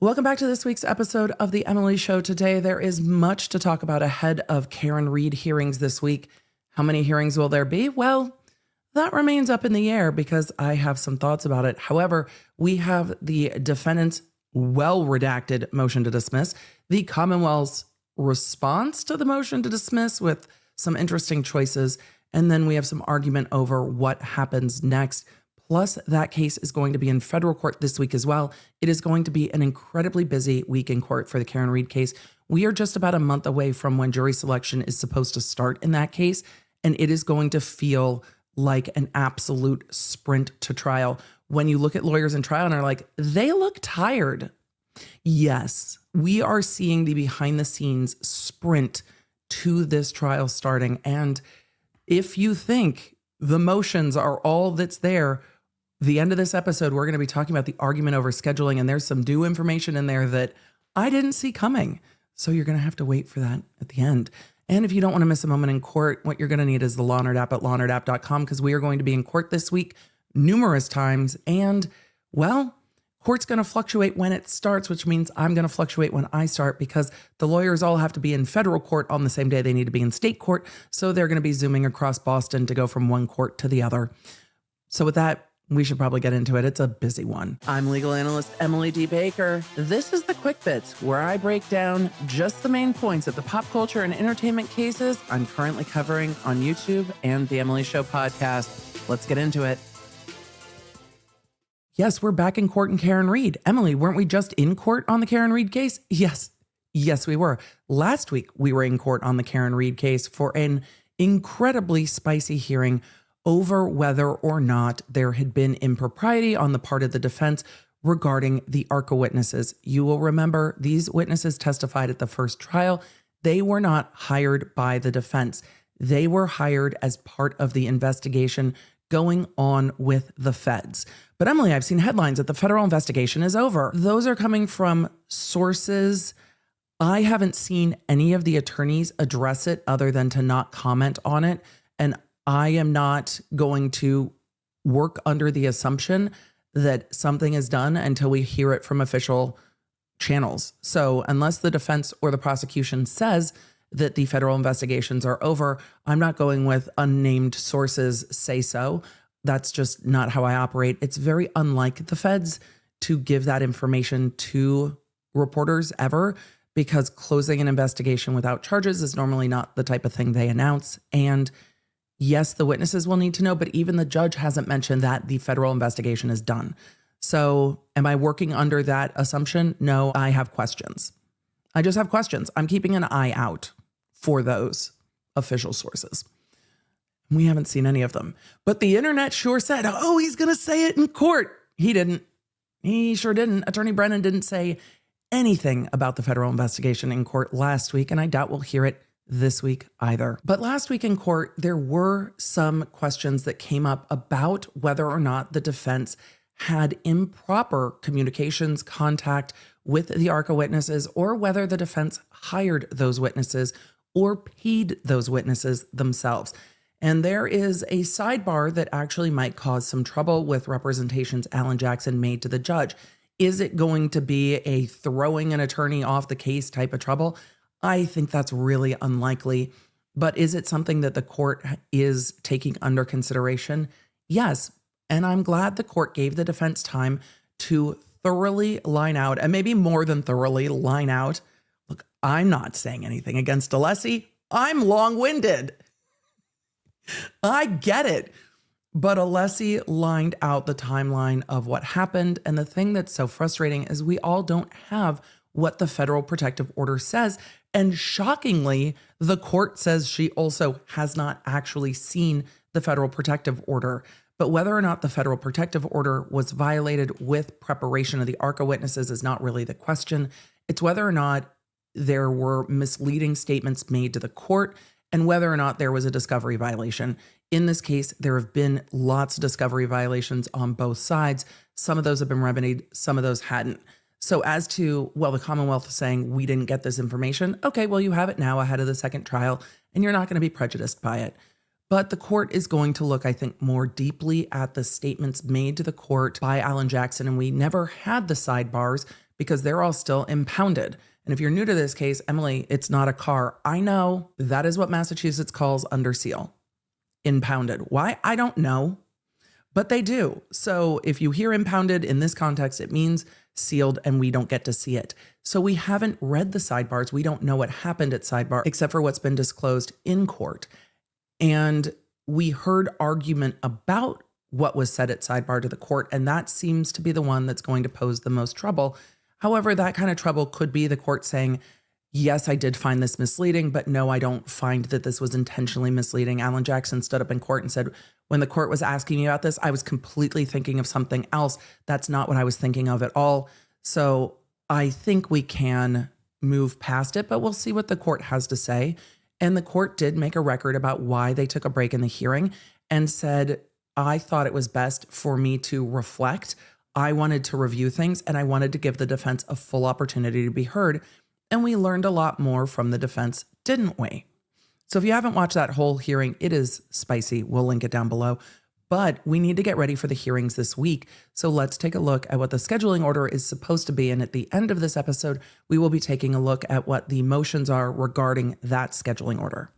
Welcome back to this week's episode of The Emily Show. Today, there is much to talk about ahead of Karen Read hearings this week. How many hearings will there be? Well, that remains up in the air because I have some thoughts about it. However, we have the defendant's well-redacted motion to dismiss, the Commonwealth's response to the motion to dismiss with some interesting choices, and then we have some argument over what happens next. Plus, that case is going to be in federal court this week as well. It is going to be an incredibly busy week in court for the Karen Read case. We are just about a month away from when jury selection is supposed to start in that case, and it is going to feel like an absolute sprint to trial. When you look at lawyers in trial and are like, they look tired. Yes, we are seeing the behind the scenes sprint to this trial starting. And if you think the motions are all that's there, the end of this episode, we're going to be talking about the argument over scheduling, and there's some new information in there that I didn't see coming. So you're going to have to wait for that at the end. And if you don't want to miss a moment in court, what you're going to need is the Lawnerd app at lawnerd.app.com, because we are going to be in court this week numerous times. And, well, court's going to fluctuate when it starts, which means I'm going to fluctuate when I start, because the lawyers all have to be in federal court on the same day they need to be in state court. So they're going to be zooming across Boston to go from one court to the other. So with that, we should probably get into it. It's a busy one. I'm legal analyst Emily D. Baker. This is the Quick Bits, where I break down just the main points of the pop culture and entertainment cases I'm currently covering on YouTube and the Emily Show podcast. Let's get into it. Yes, we're back in court in Karen Read. Emily, weren't we just in court on the Karen Read case? Yes, we were. Last week, we were in court on the Karen Read case for an incredibly spicy hearing over whether or not there had been impropriety on the part of the defense regarding the ARCA witnesses. You will remember these witnesses testified at the first trial. They were not hired by the defense. They were hired as part of the investigation going on with the feds. But Emily, I've seen headlines that the federal investigation is over. Those are coming from sources. I haven't seen any of the attorneys address it other than to not comment on it. And I am not going to work under the assumption that something is done until we hear it from official channels. So unless the defense or the prosecution says that the federal investigations are over, I'm not going with unnamed sources say so. That's just not how I operate. It's very unlike the feds to give that information to reporters ever, because closing an investigation without charges is normally not the type of thing they announce. And yes, the witnesses will need to know, but even the judge hasn't mentioned that the federal investigation is done. So am I working under that assumption? No, I have questions. I just have questions. I'm keeping an eye out for those official sources. We haven't seen any of them, but the internet sure said, oh, he's going to say it in court. He didn't. He sure didn't. Attorney Brennan didn't say anything about the federal investigation in court last week, and I doubt we'll hear it this week either. But last week in court, there were some questions that came up about whether or not the defense had improper communications contact with the ARCA witnesses, or whether the defense hired those witnesses or paid those witnesses themselves. And there is a sidebar that actually might cause some trouble with representations Alan Jackson made to the judge. Is it going to be a throwing an attorney off the case type of trouble? I think that's really unlikely. But is it something that the court is taking under consideration? Yes. And I'm glad the court gave the defense time to thoroughly line out, and maybe more than thoroughly line out. Look, I'm not saying anything against Alessi. I'm long-winded. I get it. But Alessi lined out the timeline of what happened. And the thing that's so frustrating is we all don't have what the federal protective order says. And shockingly, the court says she also has not actually seen the federal protective order. But whether or not the federal protective order was violated with preparation of the ARCA witnesses is not really the question. It's whether or not there were misleading statements made to the court, and whether or not there was a discovery violation. In this case, there have been lots of discovery violations on both sides. Some of those have been remedied, some of those hadn't. So as to, well, the Commonwealth is saying we didn't get this information. Okay, well, you have it now ahead of the second trial, and you're not going to be prejudiced by it. But the court is going to look, I think, more deeply at the statements made to the court by Alan Jackson, and we never had the sidebars because they're all still impounded. And if you're new to this case, Emily, it's not a car. I know that is what Massachusetts calls under seal. Impounded. Why? I don't know, but they do. So if you hear impounded in this context, it means sealed and we don't get to see it. So we haven't read the sidebars. We don't know what happened at sidebar except for what's been disclosed in court. And we heard argument about what was said at sidebar to the court, and that seems to be the one that's going to pose the most trouble. However, that kind of trouble could be the court saying, yes, I did find this misleading, but no, I don't find that this was intentionally misleading. Alan Jackson stood up in court and said, when the court was asking me about this, I was completely thinking of something else. That's not what I was thinking of at all. So I think we can move past it, but we'll see what the court has to say. And the court did make a record about why they took a break in the hearing and said, I thought it was best for me to reflect. I wanted to review things and I wanted to give the defense a full opportunity to be heard. And we learned a lot more from the defense, didn't we? So if you haven't watched that whole hearing, it is spicy. We'll link it down below. But we need to get ready for the hearings this week. So let's take a look at what the scheduling order is supposed to be. And at the end of this episode, we will be taking a look at what the motions are regarding that scheduling order.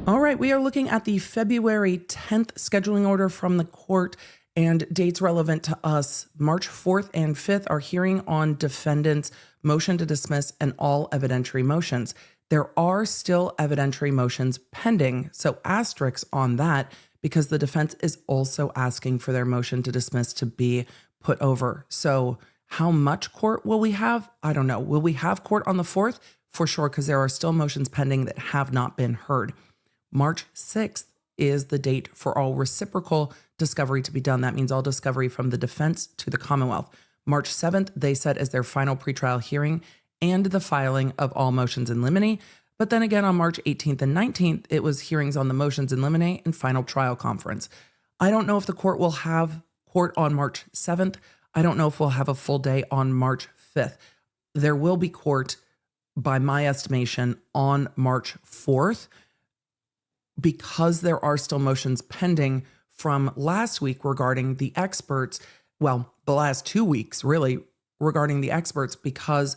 All right, we are looking at the February 10th scheduling order from the court, and dates relevant to us. March 4th and 5th are hearing on defendant's motion to dismiss and all evidentiary motions. There are still evidentiary motions pending, so asterisks on that, because the defense is also asking for their motion to dismiss to be put over. So how much court will we have? I don't know. Will we have court on the 4th? For sure, because there are still motions pending that have not been heard. March 6th is the date for all reciprocal discovery to be done. That means all discovery from the defense to the Commonwealth. March 7th, they set as their final pretrial hearing and the filing of all motions in limine. But then again, on March 18th and 19th, it was hearings on the motions in limine and final trial conference. I don't know if the court will have court on March 7th. I don't know if we'll have a full day on March 5th. There will be court, by my estimation, on March 4th, because there are still motions pending from last week regarding the experts. Well, the last 2 weeks, really, regarding the experts, because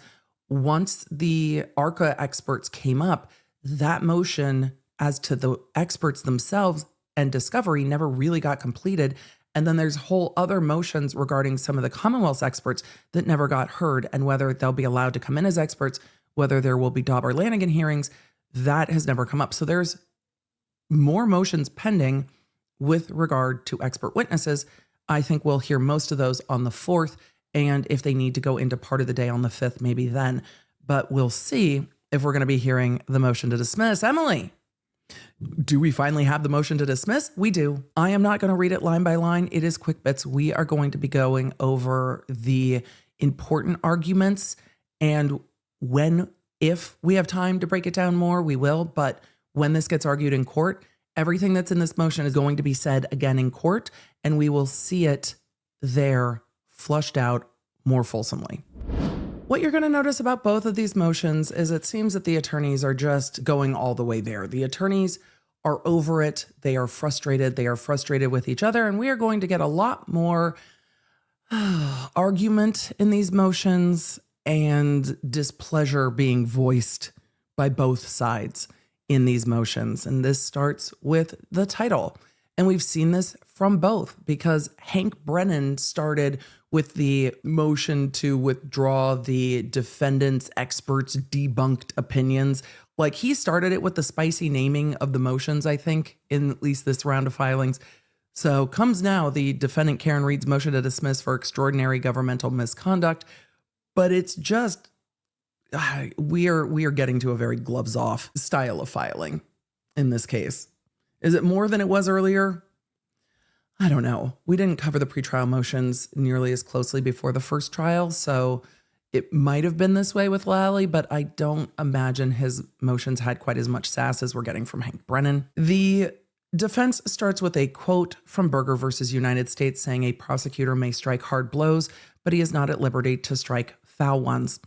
once the ARCA experts came up, that motion as to the experts themselves and discovery never really got completed. And then there's whole other motions regarding some of the Commonwealth's experts that never got heard, and whether they'll be allowed to come in as experts, whether there will be Dauber-Lanigan hearings, that has never come up. So there's more motions pending with regard to expert witnesses. I think we'll hear most of those on the 4th. And if they need to go into part of the day on the 5th, maybe then. But we'll see if we're going to be hearing the motion to dismiss. Emily, do we finally have the motion to dismiss? We do. I am not going to read it line by line. It is quick bits. We are going to be going over the important arguments. And if we have time to break it down more, we will. But when this gets argued in court, everything that's in this motion is going to be said again in court, and we will see it there flushed out more fulsomely. What you're going to notice about both of these motions is it seems that the attorneys are just going all the way there. The attorneys are over it. They are frustrated. They are frustrated with each other, and we are going to get a lot more argument in these motions and displeasure being voiced by both sides in these motions. And this starts with the title. And we've seen this from both, because Hank Brennan started with the motion to withdraw the defendant's experts' debunked opinions. Like, he started it with the spicy naming of the motions, I think, in at least this round of filings. So comes now the defendant Karen Reed's motion to dismiss for extraordinary governmental misconduct. But it's just, we are getting to a very gloves off style of filing in this case. Is it more than it was earlier? I don't know. We didn't cover the pretrial motions nearly as closely before the first trial, so it might have been this way with Lally, but I don't imagine his motions had quite as much sass as we're getting from Hank Brennan. The defense starts with a quote from Berger versus United States saying a prosecutor may strike hard blows, but he is not at liberty to strike foul ones.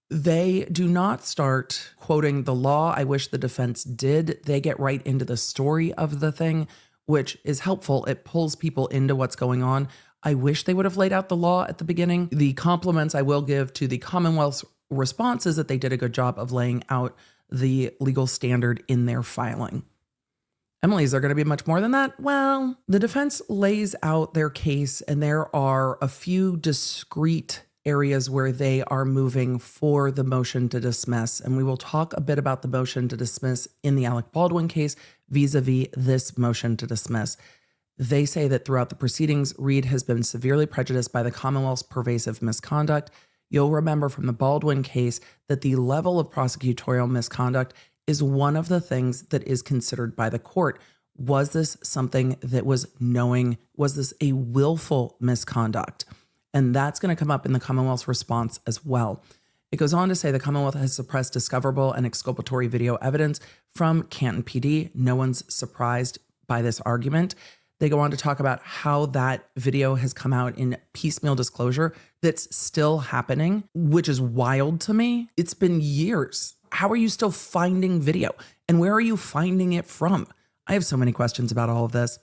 They do not start quoting the law. I wish the defense did. They get right into the story of the thing, which is helpful. It pulls people into what's going on. I wish they would have laid out the law at the beginning. The compliments I will give to the Commonwealth's response is that they did a good job of laying out the legal standard in their filing. Emily, is there going to be much more than that? Well, the defense lays out their case, and there are a few discrete areas where they are moving for the motion to dismiss. And we will talk a bit about the motion to dismiss in the Alec Baldwin case vis-a-vis this motion to dismiss. They say that throughout the proceedings, Reed has been severely prejudiced by the Commonwealth's pervasive misconduct. You'll remember from the Baldwin case that the level of prosecutorial misconduct is one of the things that is considered by the court. Was this something that was knowing? Was this a willful misconduct? And that's going to come up in the Commonwealth's response as well. It goes on to say the Commonwealth has suppressed discoverable and exculpatory video evidence from Canton PD. No one's surprised by this argument. They go on to talk about how that video has come out in piecemeal disclosure that's still happening, which is wild to me. It's been years. How are you still finding video? And where are you finding it from? I have so many questions about all of this.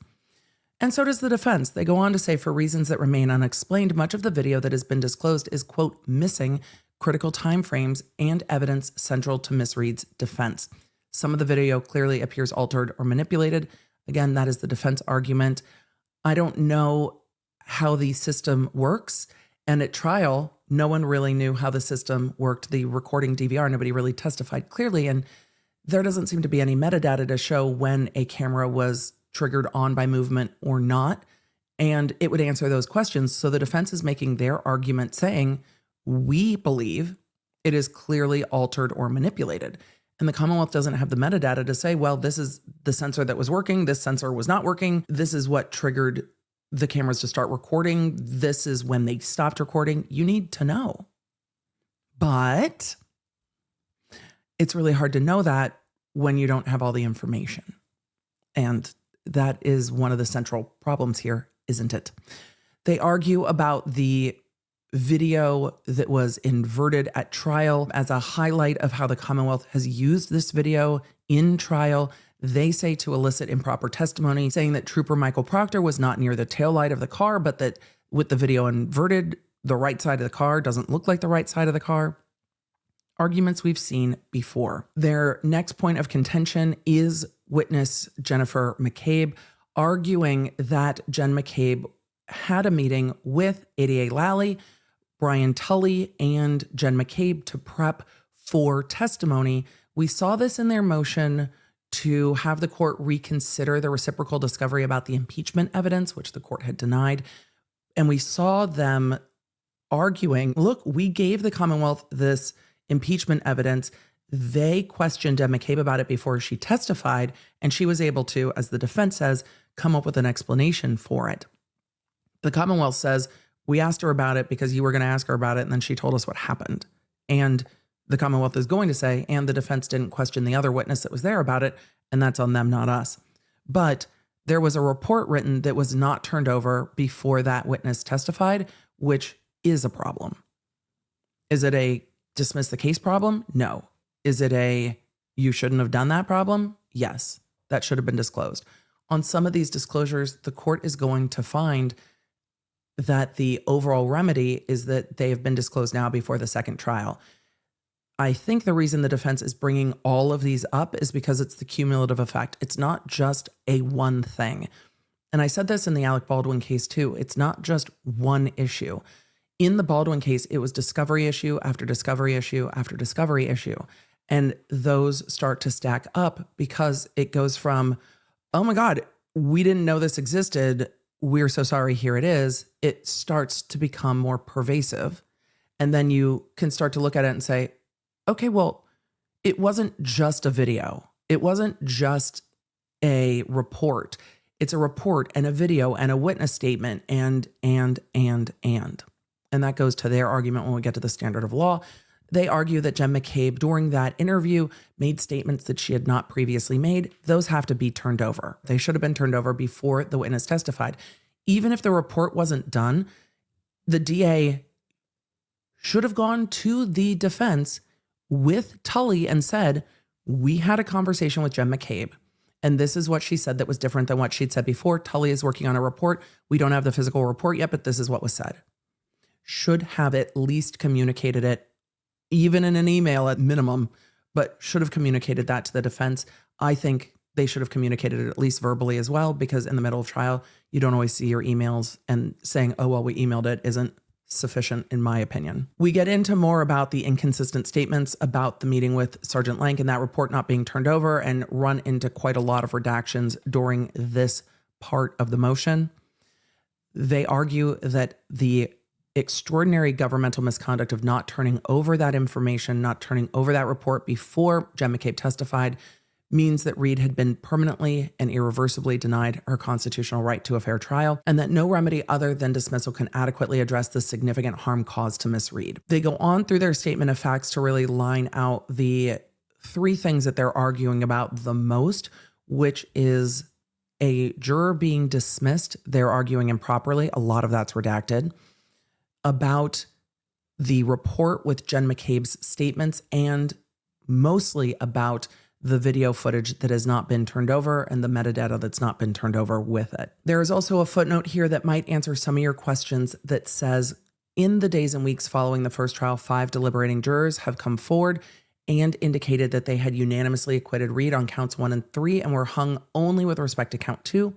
And so does the defense. They go on to say, for reasons that remain unexplained, much of the video that has been disclosed is, quote, missing critical timeframes and evidence central to Ms. Reed's defense. Some of the video clearly appears altered or manipulated. Again, that is the defense argument. I don't know how the system works. And at trial, no one really knew how the system worked. The recording DVR, nobody really testified clearly. And there doesn't seem to be any metadata to show when a camera was triggered on by movement or not. And it would answer those questions. So the defense is making their argument saying, we believe it is clearly altered or manipulated. And the Commonwealth doesn't have the metadata to say, well, this is the sensor that was working. This sensor was not working. This is what triggered the cameras to start recording. This is when they stopped recording. You need to know. But it's really hard to know that when you don't have all the information. And that is one of the central problems here, isn't it? They argue about the video that was inverted at trial as a highlight of how the Commonwealth has used this video in trial. They say to elicit improper testimony, saying that Trooper Michael Proctor was not near the taillight of the car, but that with the video inverted, the right side of the car doesn't look like the right side of the car. Arguments we've seen before. Their next point of contention is witness Jennifer McCabe arguing that Jen McCabe had a meeting with ADA Lally, Brian Tully, and Jen McCabe to prep for testimony. We saw this in their motion to have the court reconsider the reciprocal discovery about the impeachment evidence, which the court had denied. And we saw them arguing, look, we gave the Commonwealth this impeachment evidence. They questioned Jen McCabe about it before she testified, and she was able to, as the defense says, come up with an explanation for it. The Commonwealth says, we asked her about it because you were going to ask her about it, and then she told us what happened. And the Commonwealth is going to say, and the defense didn't question the other witness that was there about it, and that's on them, not us. But there was a report written that was not turned over before that witness testified, which is a problem. Is it a dismiss the case problem? No. Is it a you shouldn't have done that problem? Yes. That should have been disclosed. On some of these disclosures, the court is going to find that the overall remedy is that they have been disclosed now before the second trial. I think the reason the defense is bringing all of these up is because it's the cumulative effect. It's not just a one thing. And I said this in the Alec Baldwin case too. It's not just one issue. In the Baldwin case, it was discovery issue after discovery issue after discovery issue. And those start to stack up because it goes from, oh my God, we didn't know this existed. We're so sorry, here it is. It starts to become more pervasive. And then you can start to look at it and say, okay, well, it wasn't just a video. It wasn't just a report. It's a report and a video and a witness statement and. And that goes to their argument when we get to the standard of law. They argue that Jen McCabe, during that interview, made statements that she had not previously made. Those have to be turned over. They should have been turned over before the witness testified. Even if the report wasn't done, the DA should have gone to the defense with Tully and said, we had a conversation with Jen McCabe, And this is what she said that was different than what she'd said before. Tully is working on a report. We don't have the physical report yet, but this is what was said. Should have at least communicated it, even in an email at minimum, but should have communicated that to the defense. I think they should have communicated it at least verbally as well, because in the middle of trial, you don't always see your emails, and saying, oh, well, we emailed it isn't sufficient, in my opinion. We get into more about the inconsistent statements about the meeting with Sergeant Lank and that report not being turned over, and run into quite a lot of redactions during this part of the motion. They argue that the extraordinary governmental misconduct of not turning over that information, not turning over that report before Jen McCabe testified, means that Reed had been permanently and irreversibly denied her constitutional right to a fair trial, and that no remedy other than dismissal can adequately address the significant harm caused to Miss Reed. They go on through their statement of facts to really line out the three things that they're arguing about the most, which is a juror being dismissed. They're arguing improperly. A lot of that's redacted. About the report with Jen McCabe's statements, and mostly about the video footage that has not been turned over and the metadata that's not been turned over with it. There is also a footnote here that might answer some of your questions that says, in the days and weeks following the first trial, 5 deliberating jurors have come forward and indicated that they had unanimously acquitted Reed on counts 1 and 3 and were hung only with respect to count 2.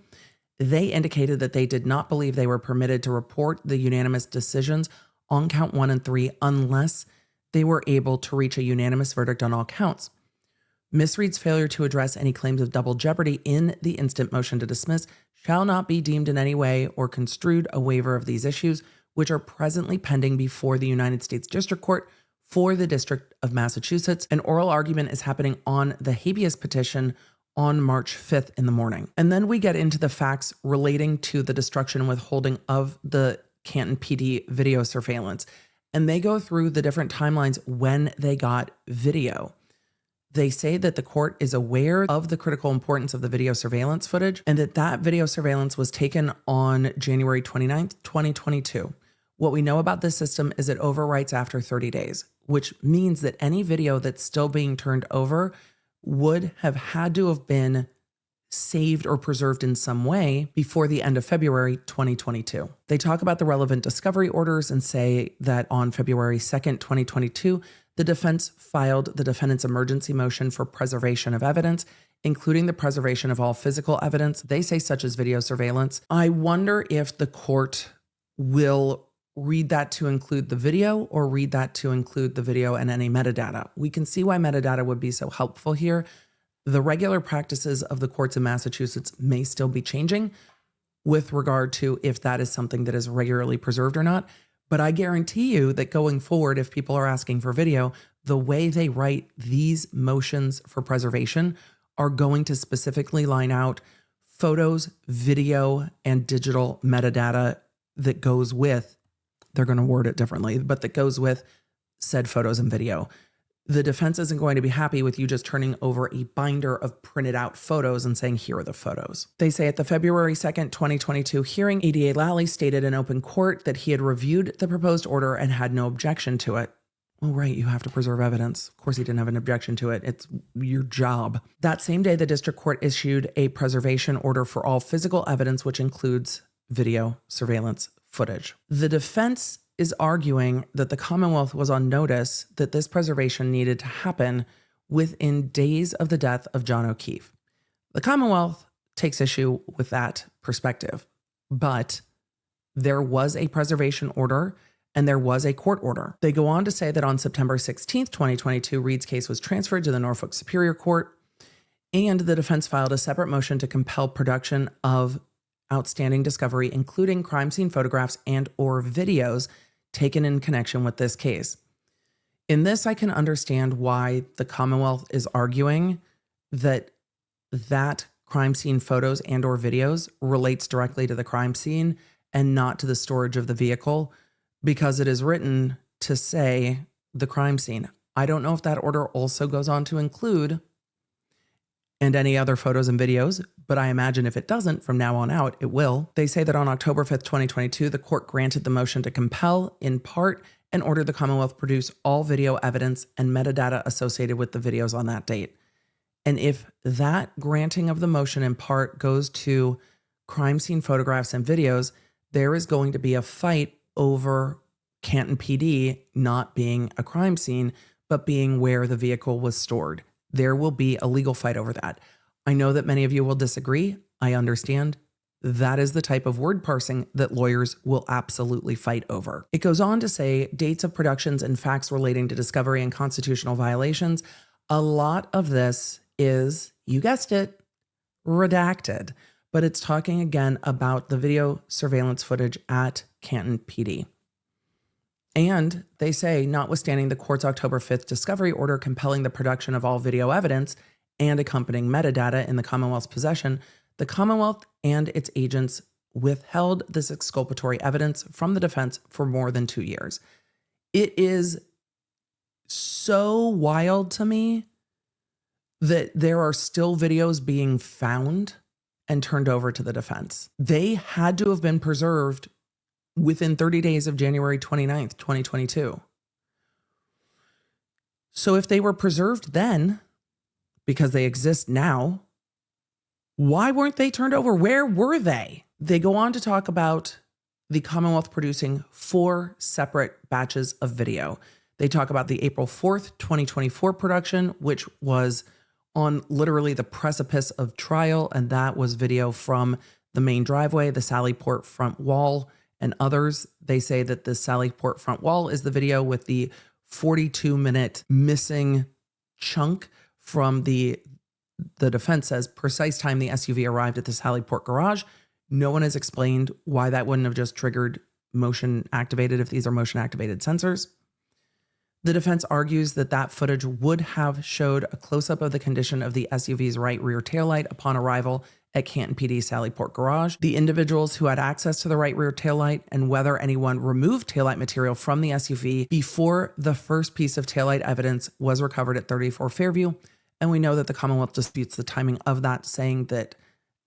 They indicated that they did not believe they were permitted to report the unanimous decisions on count 1 and 3 unless they were able to reach a unanimous verdict on all counts. Miss Reed's failure to address any claims of double jeopardy in the instant motion to dismiss shall not be deemed in any way or construed a waiver of these issues, which are presently pending before the United States District Court for the District of Massachusetts. An oral argument is happening on the habeas petition on March 5th in the morning. And then we get into the facts relating to the destruction and withholding of the Canton PD video surveillance. And they go through the different timelines when they got video. They say that the court is aware of the critical importance of the video surveillance footage, and that video surveillance was taken on January 29th, 2022. What we know about this system is it overwrites after 30 days, which means that any video that's still being turned over would have had to have been saved or preserved in some way before the end of February 2022. They talk about the relevant discovery orders and say that on February 2nd, 2022, the defense filed the defendant's emergency motion for preservation of evidence, including the preservation of all physical evidence. They say such as video surveillance. I wonder if the court will read that to include the video or read that to include the video and any metadata. We can see why metadata would be so helpful here. The regular practices of the courts in Massachusetts may still be changing with regard to if that is something that is regularly preserved or not. But I guarantee you that going forward, if people are asking for video, the way they write these motions for preservation are going to specifically line out photos, video, and digital metadata that goes with, they're going to word it differently, but that goes with said photos and video. The defense isn't going to be happy with you just turning over a binder of printed out photos and saying, here are the photos. They say at the February 2nd, 2022 hearing, ADA Lally stated in open court that he had reviewed the proposed order and had no objection to it. Well, right, you have to preserve evidence. Of course he didn't have an objection to it. It's your job. That same day, the district court issued a preservation order for all physical evidence, which includes video surveillance footage. The defense is arguing that the Commonwealth was on notice that this preservation needed to happen within days of the death of John O'Keefe. The Commonwealth takes issue with that perspective, but there was a preservation order and there was a court order. They go on to say that on September 16th, 2022, Reed's case was transferred to the Norfolk Superior Court, and the defense filed a separate motion to compel production of outstanding discovery, including crime scene photographs and or videos taken in connection with this case. In this, I can understand why the Commonwealth is arguing that crime scene photos and or videos relates directly to the crime scene and not to the storage of the vehicle, because it is written to say the crime scene. I don't know if that order also goes on to include and any other photos and videos, but I imagine if it doesn't, from now on out, it will. They say that on October 5th, 2022, the court granted the motion to compel, in part, and ordered the Commonwealth produce all video evidence and metadata associated with the videos on that date. And if that granting of the motion in part goes to crime scene photographs and videos, there is going to be a fight over Canton PD not being a crime scene, but being where the vehicle was stored. There will be a legal fight over that. I know that many of you will disagree. I understand. That is the type of word parsing that lawyers will absolutely fight over. It goes on to say dates of productions and facts relating to discovery and constitutional violations. A lot of this is, you guessed it, redacted, but it's talking again about the video surveillance footage at Canton PD. And they say, notwithstanding the court's October 5th discovery order compelling the production of all video evidence and accompanying metadata in the Commonwealth's possession, the Commonwealth and its agents withheld this exculpatory evidence from the defense for more than 2 years. It is so wild to me that there are still videos being found and turned over to the defense. They had to have been preserved within 30 days of January 29th, 2022. So if they were preserved then, because they exist now, why weren't they turned over? Where were they? They go on to talk about the Commonwealth producing 4 separate batches of video. They talk about the April 4th, 2024 production, which was on literally the precipice of trial, and that was video from the main driveway, the Sallyport front wall, and others. They say that the Sallyport front wall is the video with the 42-minute missing chunk from the defense says precise time the SUV arrived at the Sallyport garage. No one has explained why that wouldn't have just triggered motion activated if these are motion activated sensors. The defense argues that that footage would have showed a close-up of the condition of the SUV's right rear taillight upon arrival at Canton PD Sallyport garage, the individuals who had access to the right rear taillight, and whether anyone removed taillight material from the SUV before the first piece of taillight evidence was recovered at 34 Fairview. And we know that the Commonwealth disputes the timing of that, saying that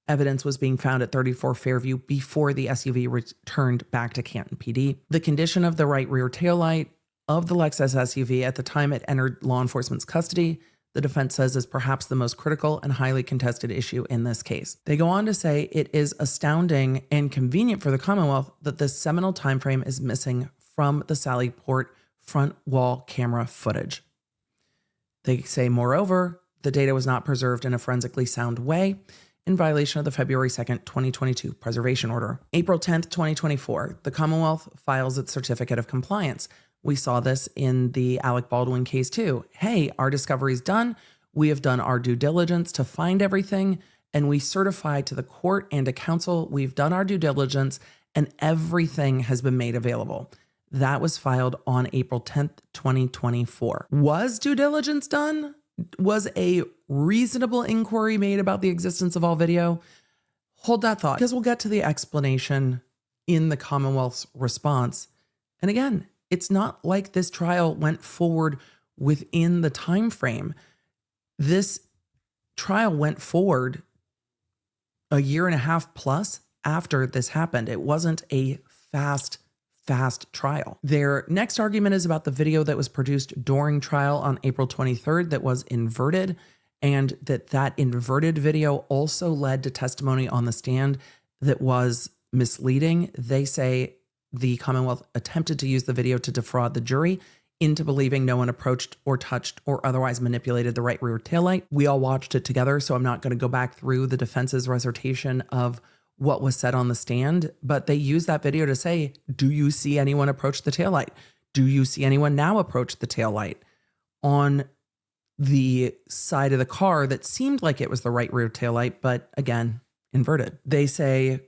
evidence was being found at 34 Fairview before the SUV returned back to Canton PD. The condition of the right rear taillight of the Lexus SUV at the time it entered law enforcement's custody, the defense says is perhaps the most critical and highly contested issue in this case. They go on to say it is astounding and convenient for the Commonwealth that this seminal timeframe is missing from the Sallyport front wall camera footage. They say, moreover, the data was not preserved in a forensically sound way in violation of the February 2nd, 2022 preservation order. April 10th, 2024, the Commonwealth files its certificate of compliance. We saw this in the Alec Baldwin case too. Hey, our discovery's done. We have done our due diligence to find everything, and we certify to the court and to counsel we've done our due diligence and everything has been made available. That was filed on April 10th, 2024. Was due diligence done? Was a reasonable inquiry made about the existence of all video? Hold that thought, because we'll get to the explanation in the Commonwealth's response. And again, it's not like this trial went forward within the time frame. This trial went forward a 1.5 years plus after this happened. It wasn't a fast trial. Their next argument is about the video that was produced during trial on April 23rd that was inverted, and that inverted video also led to testimony on the stand that was misleading. They say the Commonwealth attempted to use the video to defraud the jury into believing no one approached or touched or otherwise manipulated the right rear taillight. We all watched it together, so I'm not going to go back through the defense's recitation of what was said on the stand, but they used that video to say, do you see anyone approach the taillight? Do you see anyone now approach the taillight on the side of the car that seemed like it was the right rear taillight, but again, inverted? They say,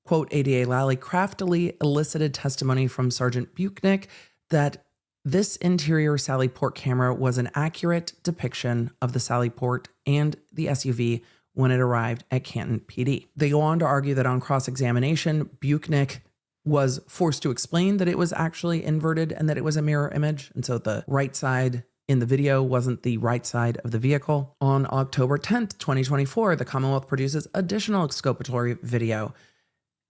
quote, ADA Lally craftily elicited testimony from Sergeant Buchnick that this interior Sallyport camera was an accurate depiction of the Sallyport and the SUV when it arrived at Canton PD. They go on to argue that on cross-examination, Buchnick was forced to explain that it was actually inverted and that it was a mirror image. And so the right side in the video wasn't the right side of the vehicle. On October 10th, 2024, the Commonwealth produces additional exculpatory video.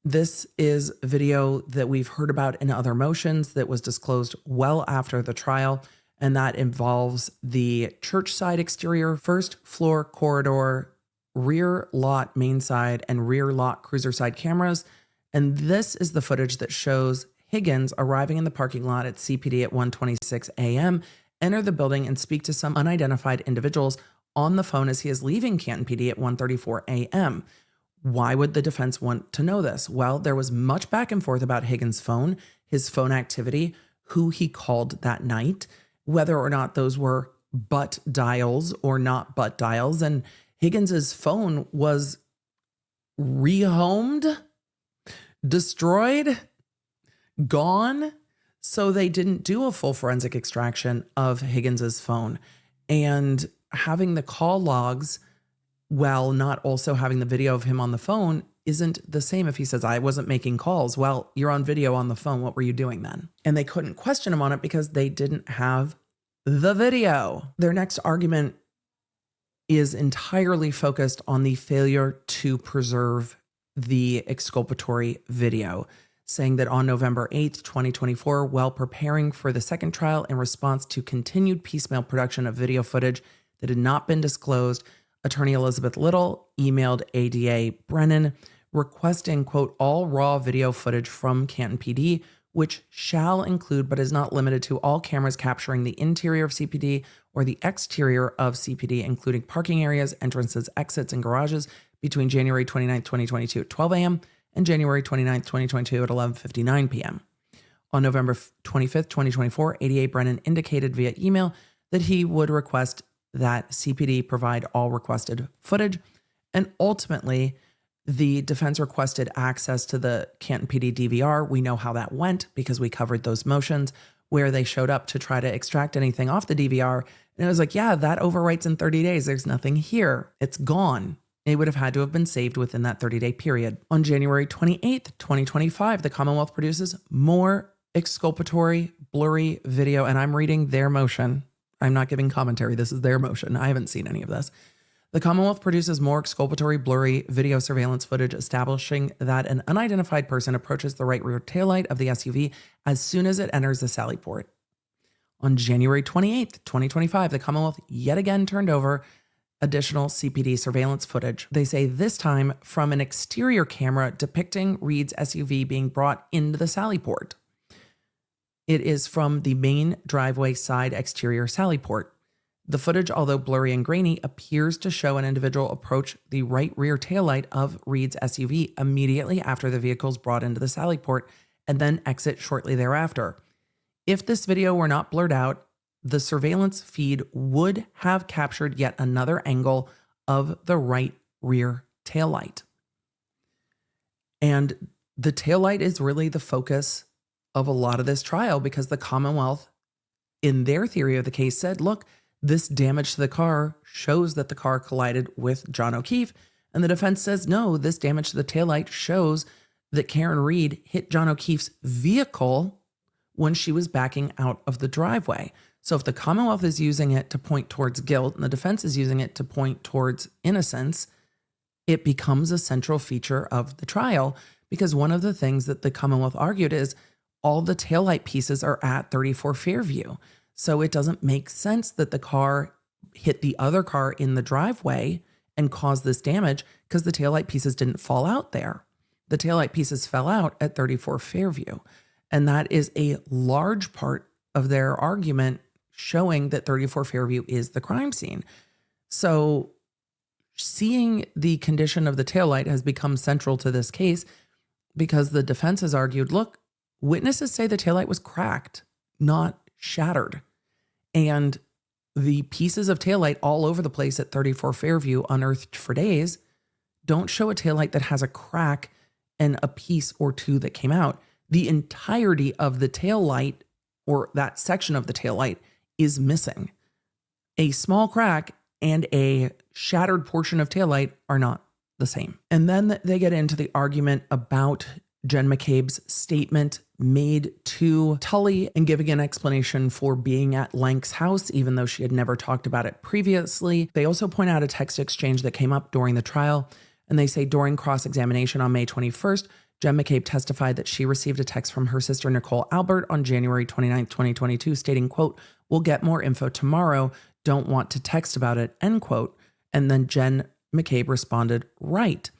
This is video that we've heard about in other motions that was disclosed well after the trial. And that involves the church side exterior, first floor corridor, rear lot main side, and rear lot cruiser side cameras. And this is the footage that shows Higgins arriving in the parking lot at CPD at 1:26 a.m., enter the building and speak to some unidentified individuals on the phone as he is leaving Canton PD at 1:34 a.m. Why would the defense want to know this? Well, there was much back and forth about Higgins' phone, his phone activity, who he called that night, whether or not those were butt dials or not butt dials. And Higgins's phone was rehomed, destroyed, gone. So they didn't do a full forensic extraction of Higgins's phone. And having the call logs while not also having the video of him on the phone isn't the same. If he says, I wasn't making calls, well, you're on video on the phone. What were you doing then? And they couldn't question him on it because they didn't have the video. Their next argument is entirely focused on the failure to preserve the exculpatory video, saying that on November 8th, 2024, while preparing for the second trial in response to continued piecemeal production of video footage that had not been disclosed, Attorney Elizabeth Little emailed ADA Brennan requesting, quote, all raw video footage from Canton PD, which shall include but is not limited to all cameras capturing the interior of CPD or the exterior of CPD, including parking areas, entrances, exits, and garages between January 29th, 2022 at 12 a.m. and January 29th, 2022 at 11:59 p.m. On November 25th, 2024, ADA Brennan indicated via email that he would request that CPD provide all requested footage. And ultimately, the defense requested access to the Canton PD DVR. We know how that went because we covered those motions where they showed up to try to extract anything off the DVR. And it was like, yeah, that overwrites in 30 days. There's nothing here. It's gone. It would have had to have been saved within that 30-day period. On January 28th, 2025, the Commonwealth produces more exculpatory, blurry video, and I'm reading their motion. I'm not giving commentary. This is their motion. I haven't seen any of this. The Commonwealth produces more exculpatory, blurry video surveillance footage establishing that an unidentified person approaches the right rear taillight of the SUV as soon as it enters the sally port. On January 28th, 2025, the Commonwealth yet again turned over additional CPD surveillance footage. They say this time from an exterior camera depicting Reed's SUV being brought into the sally port. It is from the main driveway side exterior sally port. The footage, although blurry and grainy, appears to show an individual approach the right rear taillight of Reed's SUV immediately after the vehicle is brought into the sally port and then exit shortly thereafter. If this video were not blurred out, the surveillance feed would have captured yet another angle of the right rear taillight. And the taillight is really the focus of a lot of this trial because the Commonwealth, in their theory of the case, said, look, this damage to the car shows that the car collided with John O'Keefe. And the defense says, no, this damage to the taillight shows that Karen Reed hit John O'Keefe's vehicle when she was backing out of the driveway. So if the Commonwealth is using it to point towards guilt and the defense is using it to point towards innocence, it becomes a central feature of the trial because one of the things that the Commonwealth argued is all the taillight pieces are at 34 Fairview. So it doesn't make sense that the car hit the other car in the driveway and caused this damage because the taillight pieces didn't fall out there. The taillight pieces fell out at 34 Fairview. And that is a large part of their argument showing that 34 Fairview is the crime scene. So seeing the condition of the taillight has become central to this case because the defense has argued, look, witnesses say the taillight was cracked, not shattered. And the pieces of taillight all over the place at 34 Fairview, unearthed for days, don't show a taillight that has a crack and a piece or two that came out. The entirety of the taillight or that section of the taillight is missing. A small crack and a shattered portion of taillight are not the same. And then they get into the argument about Jen McCabe's statement made to Tully and giving an explanation for being at Lank's house, even though she had never talked about it previously. They also point out a text exchange that came up during the trial, and they say during cross-examination on May 21st, Jen McCabe testified that she received a text from her sister, Nicole Albert, on January 29, 2022, stating, quote, "We'll get more info tomorrow. Don't want to text about it," end quote. And then Jen McCabe responded, "Right."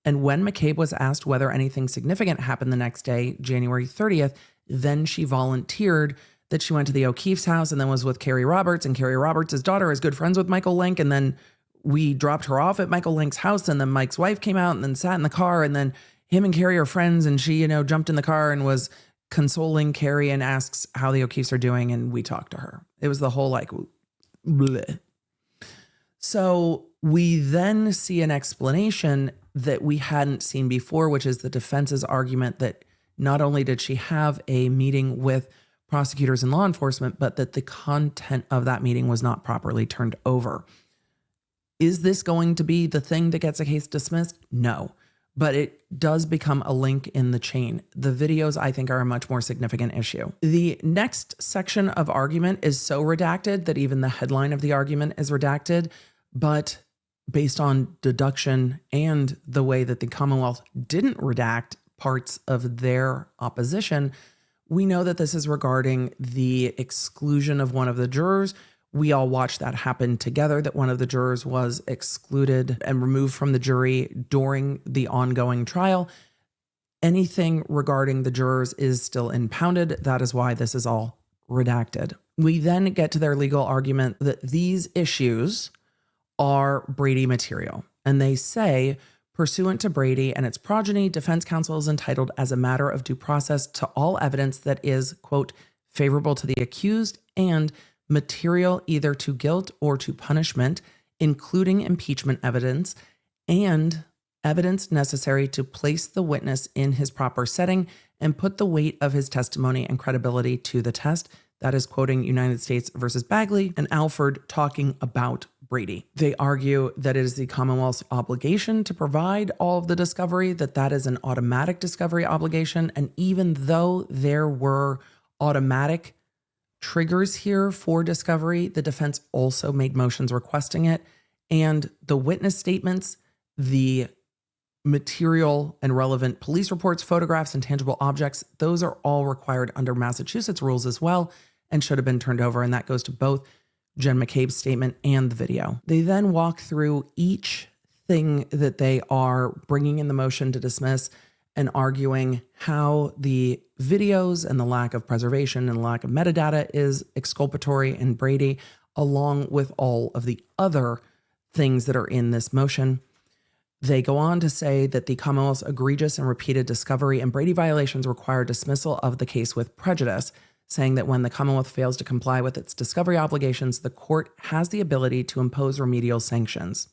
And when McCabe was asked whether anything significant happened the next day, January 30th, then she volunteered that she went to the O'Keefe's house and then was with Carrie Roberts, and Carrie Roberts' daughter is good friends with Michael Link. And then we dropped her off at Michael Link's house, and then Mike's wife came out and then sat in the car, and then him and Carrie are friends, and she, jumped in the car and was consoling Carrie and asks how the O'Keefes are doing, and we talked to her. It was the whole bleh. So we then see an explanation that we hadn't seen before, which is the defense's argument that not only did she have a meeting with prosecutors and law enforcement, but that the content of that meeting was not properly turned over. Is this going to be the thing that gets a case dismissed? No, but it does become a link in the chain. The videos, I think, are a much more significant issue. The next section of argument is so redacted that even the headline of the argument is redacted, but based on deduction and the way that the Commonwealth didn't redact parts of their opposition, we know that this is regarding the exclusion of one of the jurors. We all watched that happen together, that one of the jurors was excluded and removed from the jury during the ongoing trial. Anything regarding the jurors is still impounded. That is why this is all redacted. We then get to their legal argument that these issues are Brady material. And they say, pursuant to Brady and its progeny, defense counsel is entitled as a matter of due process to all evidence that is, quote, favorable to the accused and material either to guilt or to punishment, including impeachment evidence and evidence necessary to place the witness in his proper setting and put the weight of his testimony and credibility to the test. That is quoting United States versus Bagley and Alford talking about Brady. They argue that it is the Commonwealth's obligation to provide all of the discovery, that is an automatic discovery obligation. And even though there were automatic triggers here for discovery, the defense also made motions requesting it. And the witness statements, the material and relevant police reports, photographs, and tangible objects, those are all required under Massachusetts rules as well and should have been turned over. And that goes to both Jen McCabe's statement and the video. They then walk through each thing that they are bringing in the motion to dismiss and arguing how the videos and the lack of preservation and lack of metadata is exculpatory in Brady, along with all of the other things that are in this motion. They go on to say that the Commonwealth's egregious and repeated discovery and Brady violations require dismissal of the case with prejudice, saying that when the Commonwealth fails to comply with its discovery obligations, the court has the ability to impose remedial sanctions.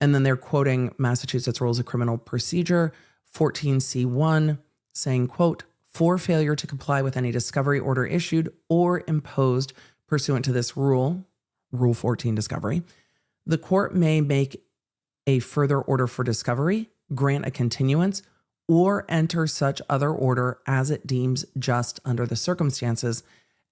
And then they're quoting Massachusetts Rules of Criminal Procedure 14C1, saying, quote, for failure to comply with any discovery order issued or imposed pursuant to this rule, Rule 14 discovery, the court may make a further order for discovery, grant a continuance, or enter such other order as it deems just under the circumstances.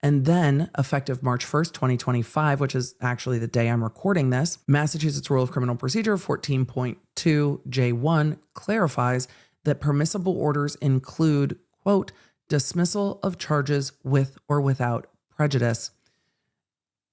And then, effective March 1st, 2025, which is actually the day I'm recording this, Massachusetts Rule of Criminal Procedure 14.2J1 clarifies that permissible orders include, quote, dismissal of charges with or without prejudice.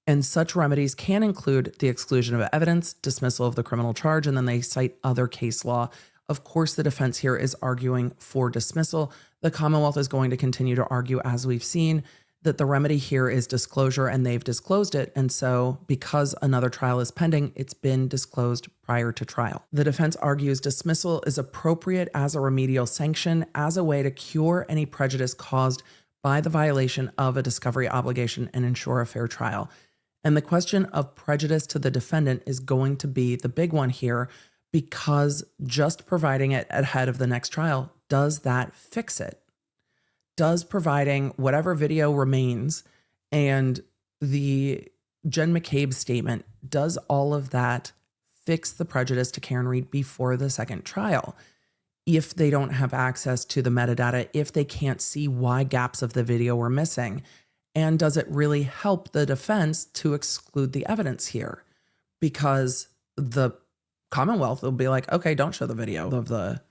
And such remedies can include the exclusion of evidence, dismissal of the criminal charge, and then they cite other case law. Of course, the defense here is arguing for dismissal. The Commonwealth is going to continue to argue, as we've seen, that the remedy here is disclosure, and they've disclosed it. And so because another trial is pending, it's been disclosed prior to trial. The defense argues dismissal is appropriate as a remedial sanction as a way to cure any prejudice caused by the violation of a discovery obligation and ensure a fair trial. And the question of prejudice to the defendant is going to be the big one here, because just providing it ahead of the next trial, does that fix it? Does providing whatever video remains and the Jen McCabe statement, does all of that fix the prejudice to Karen Read before the second trial? If they don't have access to the metadata, if they can't see why gaps of the video were missing, and does it really help the defense to exclude the evidence here? Because the Commonwealth will be like, okay, don't show the video of the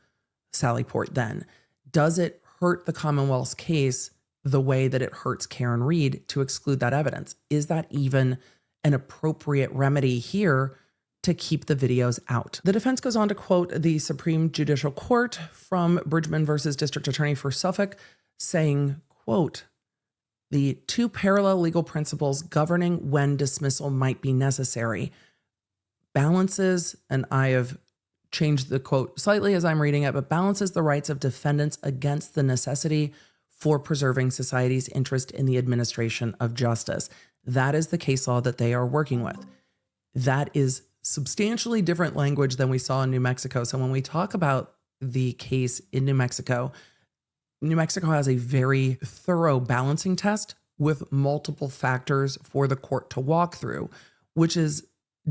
Sally Port then. Does it hurt the Commonwealth's case the way that it hurts Karen Read to exclude that evidence? Is that even an appropriate remedy here to keep the videos out? The defense goes on to quote the Supreme Judicial Court from Bridgman versus District Attorney for Suffolk, saying, quote, the two parallel legal principles governing when dismissal might be necessary balances, and I have changed the quote slightly as I'm reading it, but balances the rights of defendants against the necessity for preserving society's interest in the administration of justice. That is the case law that they are working with. That is substantially different language than we saw in New Mexico. So when we talk about the case in New Mexico has a very thorough balancing test with multiple factors for the court to walk through, which is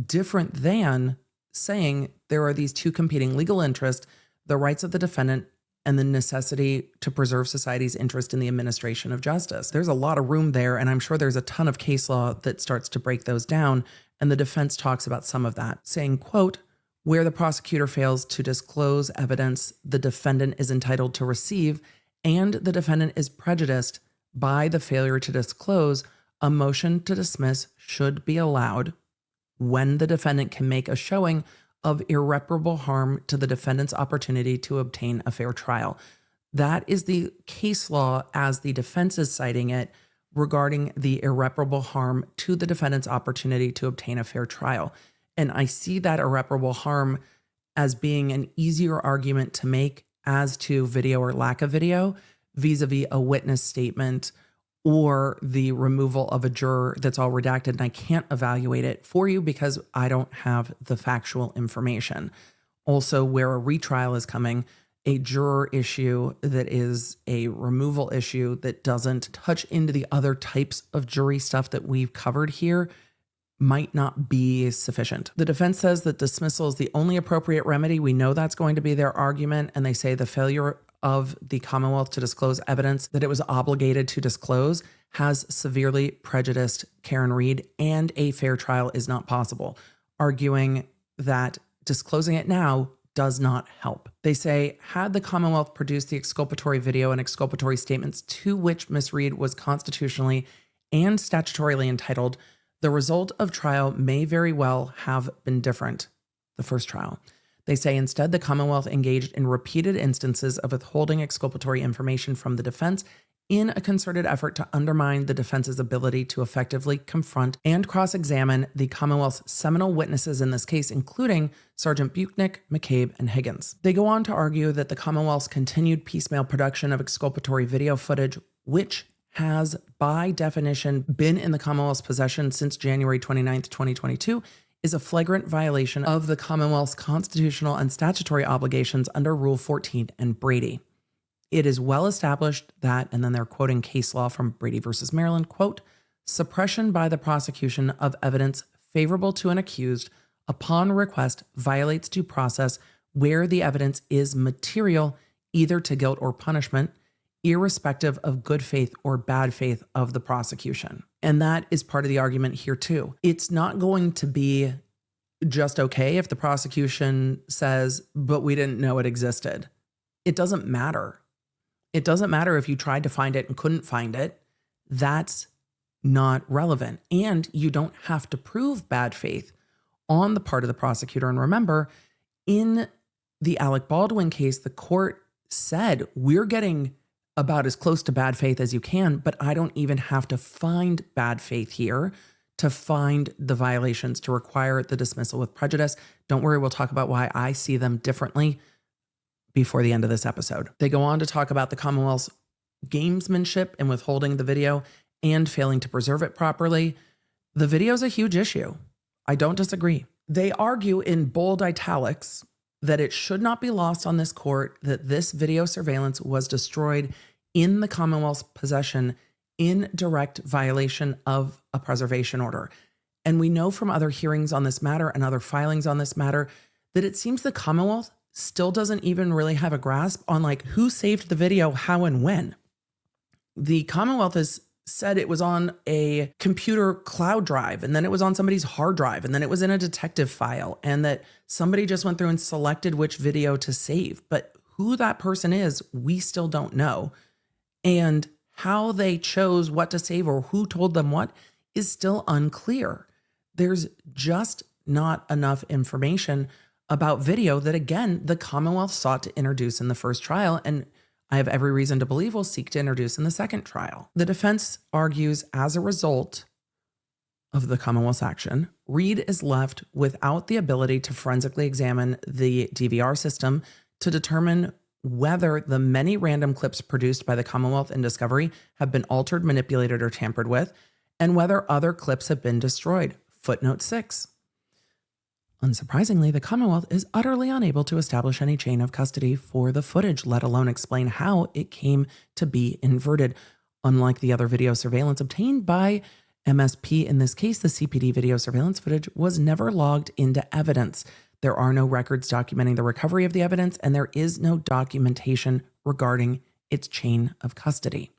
different than saying there are these two competing legal interests, the rights of the defendant and the necessity to preserve society's interest in the administration of justice. There's a lot of room there, and I'm sure there's a ton of case law that starts to break those down, and the defense talks about some of that, saying, quote, where the prosecutor fails to disclose evidence the defendant is entitled to receive and the defendant is prejudiced by the failure to disclose, a motion to dismiss should be allowed when the defendant can make a showing of irreparable harm to the defendant's opportunity to obtain a fair trial. That is the case law as the defense is citing it regarding the irreparable harm to the defendant's opportunity to obtain a fair trial. And I see that irreparable harm as being an easier argument to make as to video or lack of video vis-a-vis a witness statement or the removal of a juror that's all redacted, and I can't evaluate it for you because I don't have the factual information. Also, where a retrial is coming, a juror issue that is a removal issue that doesn't touch into the other types of jury stuff that we've covered here might not be sufficient. The defense says that dismissal is the only appropriate remedy. We know that's going to be their argument, and they say the failure of the Commonwealth to disclose evidence that it was obligated to disclose has severely prejudiced Karen Read, and a fair trial is not possible, arguing that disclosing it now does not help. They say, had the Commonwealth produced the exculpatory video and exculpatory statements to which Ms. Read was constitutionally and statutorily entitled, the result of trial may very well have been different, the first trial. They say instead the Commonwealth engaged in repeated instances of withholding exculpatory information from the defense in a concerted effort to undermine the defense's ability to effectively confront and cross-examine the Commonwealth's seminal witnesses in this case, including Sergeant Buchnick, McCabe, and Higgins. They go on to argue that the Commonwealth's continued piecemeal production of exculpatory video footage, which has by definition been in the Commonwealth's possession since January 29th, 2022, is a flagrant violation of the Commonwealth's constitutional and statutory obligations under Rule 14 and Brady. It is well established that, and then they're quoting case law from Brady versus Maryland, quote, suppression by the prosecution of evidence favorable to an accused upon request violates due process where the evidence is material either to guilt or punishment, irrespective of good faith or bad faith of the prosecution. And that is part of the argument here too. It's not going to be just okay if the prosecution says, but we didn't know it existed. It doesn't matter. It doesn't matter if you tried to find it and couldn't find it. That's not relevant. And you don't have to prove bad faith on the part of the prosecutor. And remember, in the Alec Baldwin case, the court said, we're getting about as close to bad faith as you can, but I don't even have to find bad faith here to find the violations to require the dismissal with prejudice. Don't worry, we'll talk about why I see them differently before the end of this episode. They go on to talk about the Commonwealth's gamesmanship in withholding the video and failing to preserve it properly. The video is a huge issue. I don't disagree. They argue in bold italics that it should not be lost on this court that this video surveillance was destroyed in the Commonwealth's possession in direct violation of a preservation order. And we know from other hearings on this matter and other filings on this matter that it seems the Commonwealth still doesn't even really have a grasp on like who saved the video, how and when. The Commonwealth has said it was on a computer cloud drive, and then it was on somebody's hard drive, and then it was in a detective file, and that somebody just went through and selected which video to save. But Who that person is, we still don't know. And how they chose what to save or who told them what is still unclear. There's just not enough information about video that, again, the Commonwealth sought to introduce in the first trial, and I have every reason to believe will seek to introduce in the second trial. The defense argues as a result of the Commonwealth's action, Reed is left without the ability to forensically examine the DVR system to determine whether the many random clips produced by the Commonwealth in discovery have been altered, manipulated, or tampered with, and whether other clips have been destroyed. Footnote 6. Unsurprisingly, the Commonwealth is utterly unable to establish any chain of custody for the footage, let alone explain how it came to be inverted. Unlike the other video surveillance obtained by MSP, in this case, the CPD video surveillance footage was never logged into evidence. There are no records documenting the recovery of the evidence, and there is no documentation regarding its chain of custody.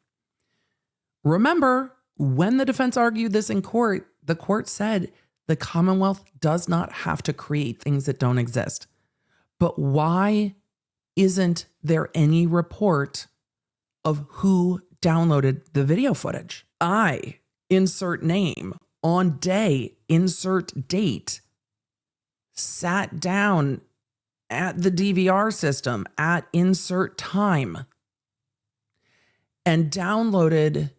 Remember, when the defense argued this in court, the court said the Commonwealth does not have to create things that don't exist. But why isn't there any report of who downloaded the video footage? I, insert name, on day, insert date, sat down at the DVR system at insert time and downloaded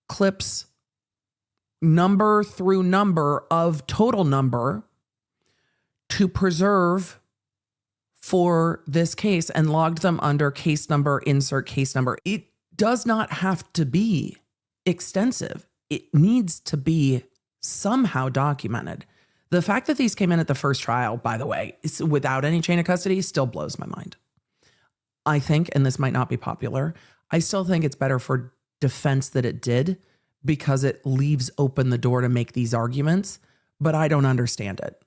clips number through number of total number to preserve for this case and logged them under case number, insert case number. It does not have to be extensive. It needs to be somehow documented. The fact that these came in at the first trial, by the way, without any chain of custody still blows my mind. I think, and this might not be popular, I still think it's better for defense that it did, because it leaves open the door to make these arguments, but I don't understand it.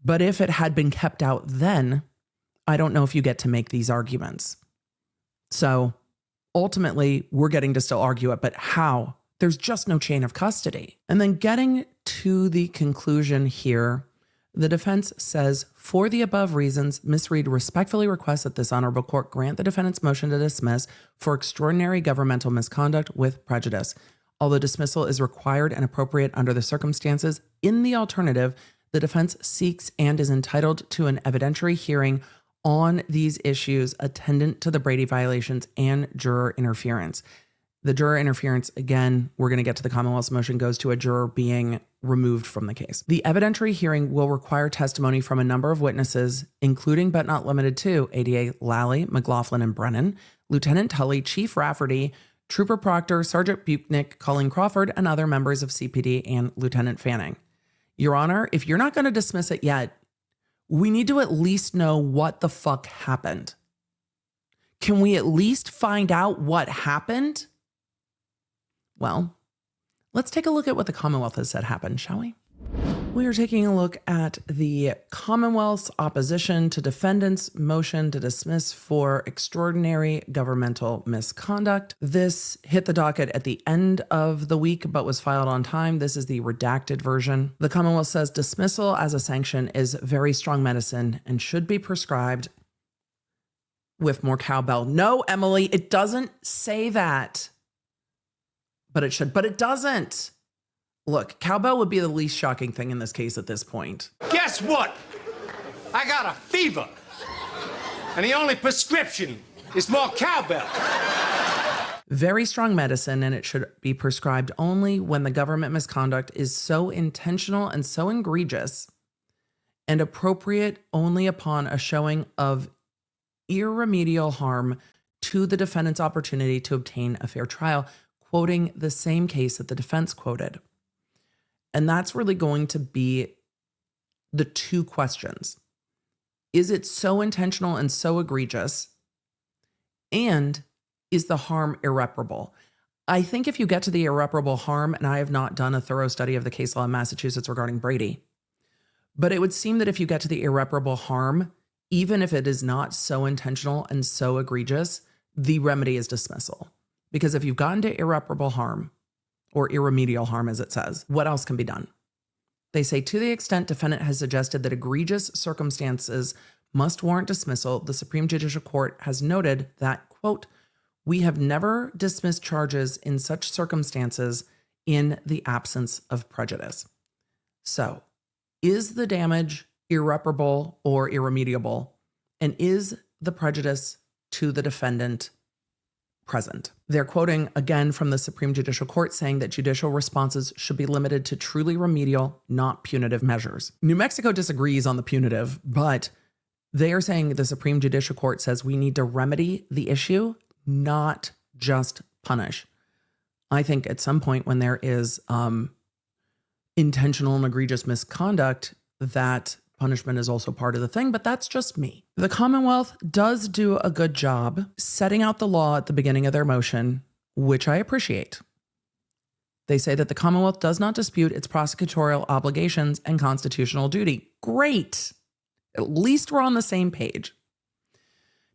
But if it had been kept out then, I don't know if you get to make these arguments. So ultimately, we're getting to still argue it, but how? There's just no chain of custody. And then getting to the conclusion here, the defense says, for the above reasons, Ms. Reed respectfully requests that this honorable court grant the defendant's motion to dismiss for extraordinary governmental misconduct with prejudice. Although dismissal is required and appropriate under the circumstances, in the alternative, the defense seeks and is entitled to an evidentiary hearing on these issues attendant to the Brady violations and juror interference. The juror interference, again, we're going to get to the Commonwealth's motion, goes to a juror being removed from the case. The evidentiary hearing will require testimony from a number of witnesses, including but not limited to ADA Lally, McLaughlin, and Brennan, Lieutenant Tully, Chief Rafferty, Trooper Proctor, Sergeant Buchnick, Colleen Crawford, and other members of CPD, and Lieutenant Fanning. Your Honor, if you're not going to dismiss it yet, we need to at least know what the fuck happened. Can we at least find out what happened? Well, let's take a look at what the Commonwealth has said happened, shall we? We are taking a look at the Commonwealth's opposition to defendant's motion to dismiss for extraordinary governmental misconduct. This hit the docket at the end of the week, but was filed on time. This is the redacted version. The Commonwealth says dismissal as a sanction is very strong medicine and should be prescribed with more cowbell. No, Emily, it doesn't say that. But it should, but it doesn't. Look, cowbell would be the least shocking thing in this case at this point. Guess what? I got a fever. And the only prescription is more cowbell. Very strong medicine, and it should be prescribed only when the government misconduct is so intentional and so egregious, and appropriate only upon a showing of irremediable harm to the defendant's opportunity to obtain a fair trial, quoting the same case that the defense quoted. And that's really going to be the two questions. Is it so intentional and so egregious? And is the harm irreparable? I think if you get to the irreparable harm, and I have not done a thorough study of the case law in Massachusetts regarding Brady, but it would seem that if you get to the irreparable harm, even if it is not so intentional and so egregious, the remedy is dismissal. Because if you've gotten to irreparable harm, or irremediable harm as it says, what else can be done? They say, to the extent defendant has suggested that egregious circumstances must warrant dismissal, the Supreme Judicial Court has noted that, quote, we have never dismissed charges in such circumstances in the absence of prejudice. So, is the damage irreparable or irremediable? And is the prejudice to the defendant present? They're quoting again from the Supreme Judicial Court saying that judicial responses should be limited to truly remedial, not punitive measures. New Mexico disagrees on the punitive, but they are saying the Supreme Judicial Court says we need to remedy the issue, not just punish. I think at some point when there is intentional and egregious misconduct, that punishment is also part of the thing, but that's just me. The Commonwealth does do a good job setting out the law at the beginning of their motion, which I appreciate. They say that the Commonwealth does not dispute its prosecutorial obligations and constitutional duty. Great. At least we're on the same page.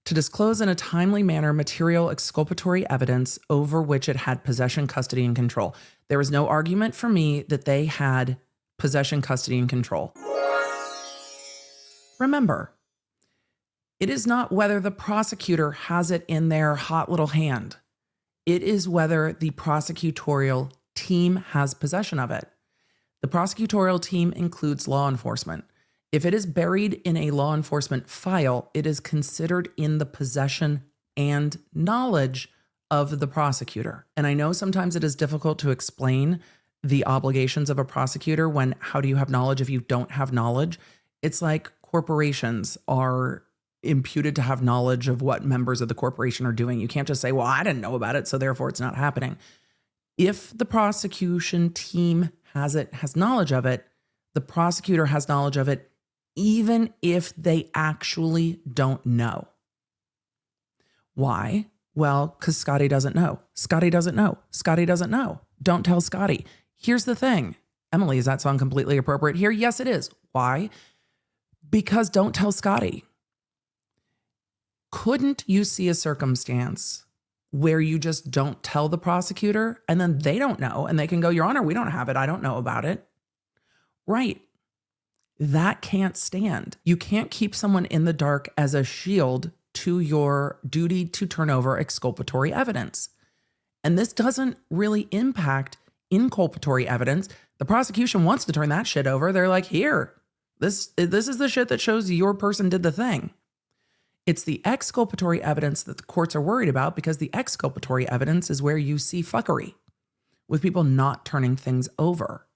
To disclose in a timely manner material exculpatory evidence over which it had possession, custody, and control. There is no argument for me that they had possession, custody, and control. Remember, it is not whether the prosecutor has it in their hot little hand. It is whether the prosecutorial team has possession of it. The prosecutorial team includes law enforcement. If it is buried in a law enforcement file, it is considered in the possession and knowledge of the prosecutor. And I know sometimes it is difficult to explain the obligations of a prosecutor when how do you have knowledge if you don't have knowledge? It's like corporations are imputed to have knowledge of what members of the corporation are doing. You can't just say, well, I didn't know about it, so therefore it's not happening. If the prosecution team has knowledge of it, the prosecutor has knowledge of it, even if they actually don't know. Why? Well, because Scotty doesn't know. Scotty doesn't know. Scotty doesn't know. Don't tell Scotty. Here's the thing. Emily, does that sound completely appropriate here? Yes, it is. Why? Because don't tell Scotty. Couldn't you see a circumstance where you just don't tell the prosecutor and then they don't know and they can go, Your Honor, we don't have it. I don't know about it. Right. That can't stand. You can't keep someone in the dark as a shield to your duty to turn over exculpatory evidence. And this doesn't really impact inculpatory evidence. The prosecution wants to turn that shit over. They're like, here, this is the shit that shows your person did the thing. It's the exculpatory evidence that the courts are worried about because the exculpatory evidence is where you see fuckery with people not turning things over.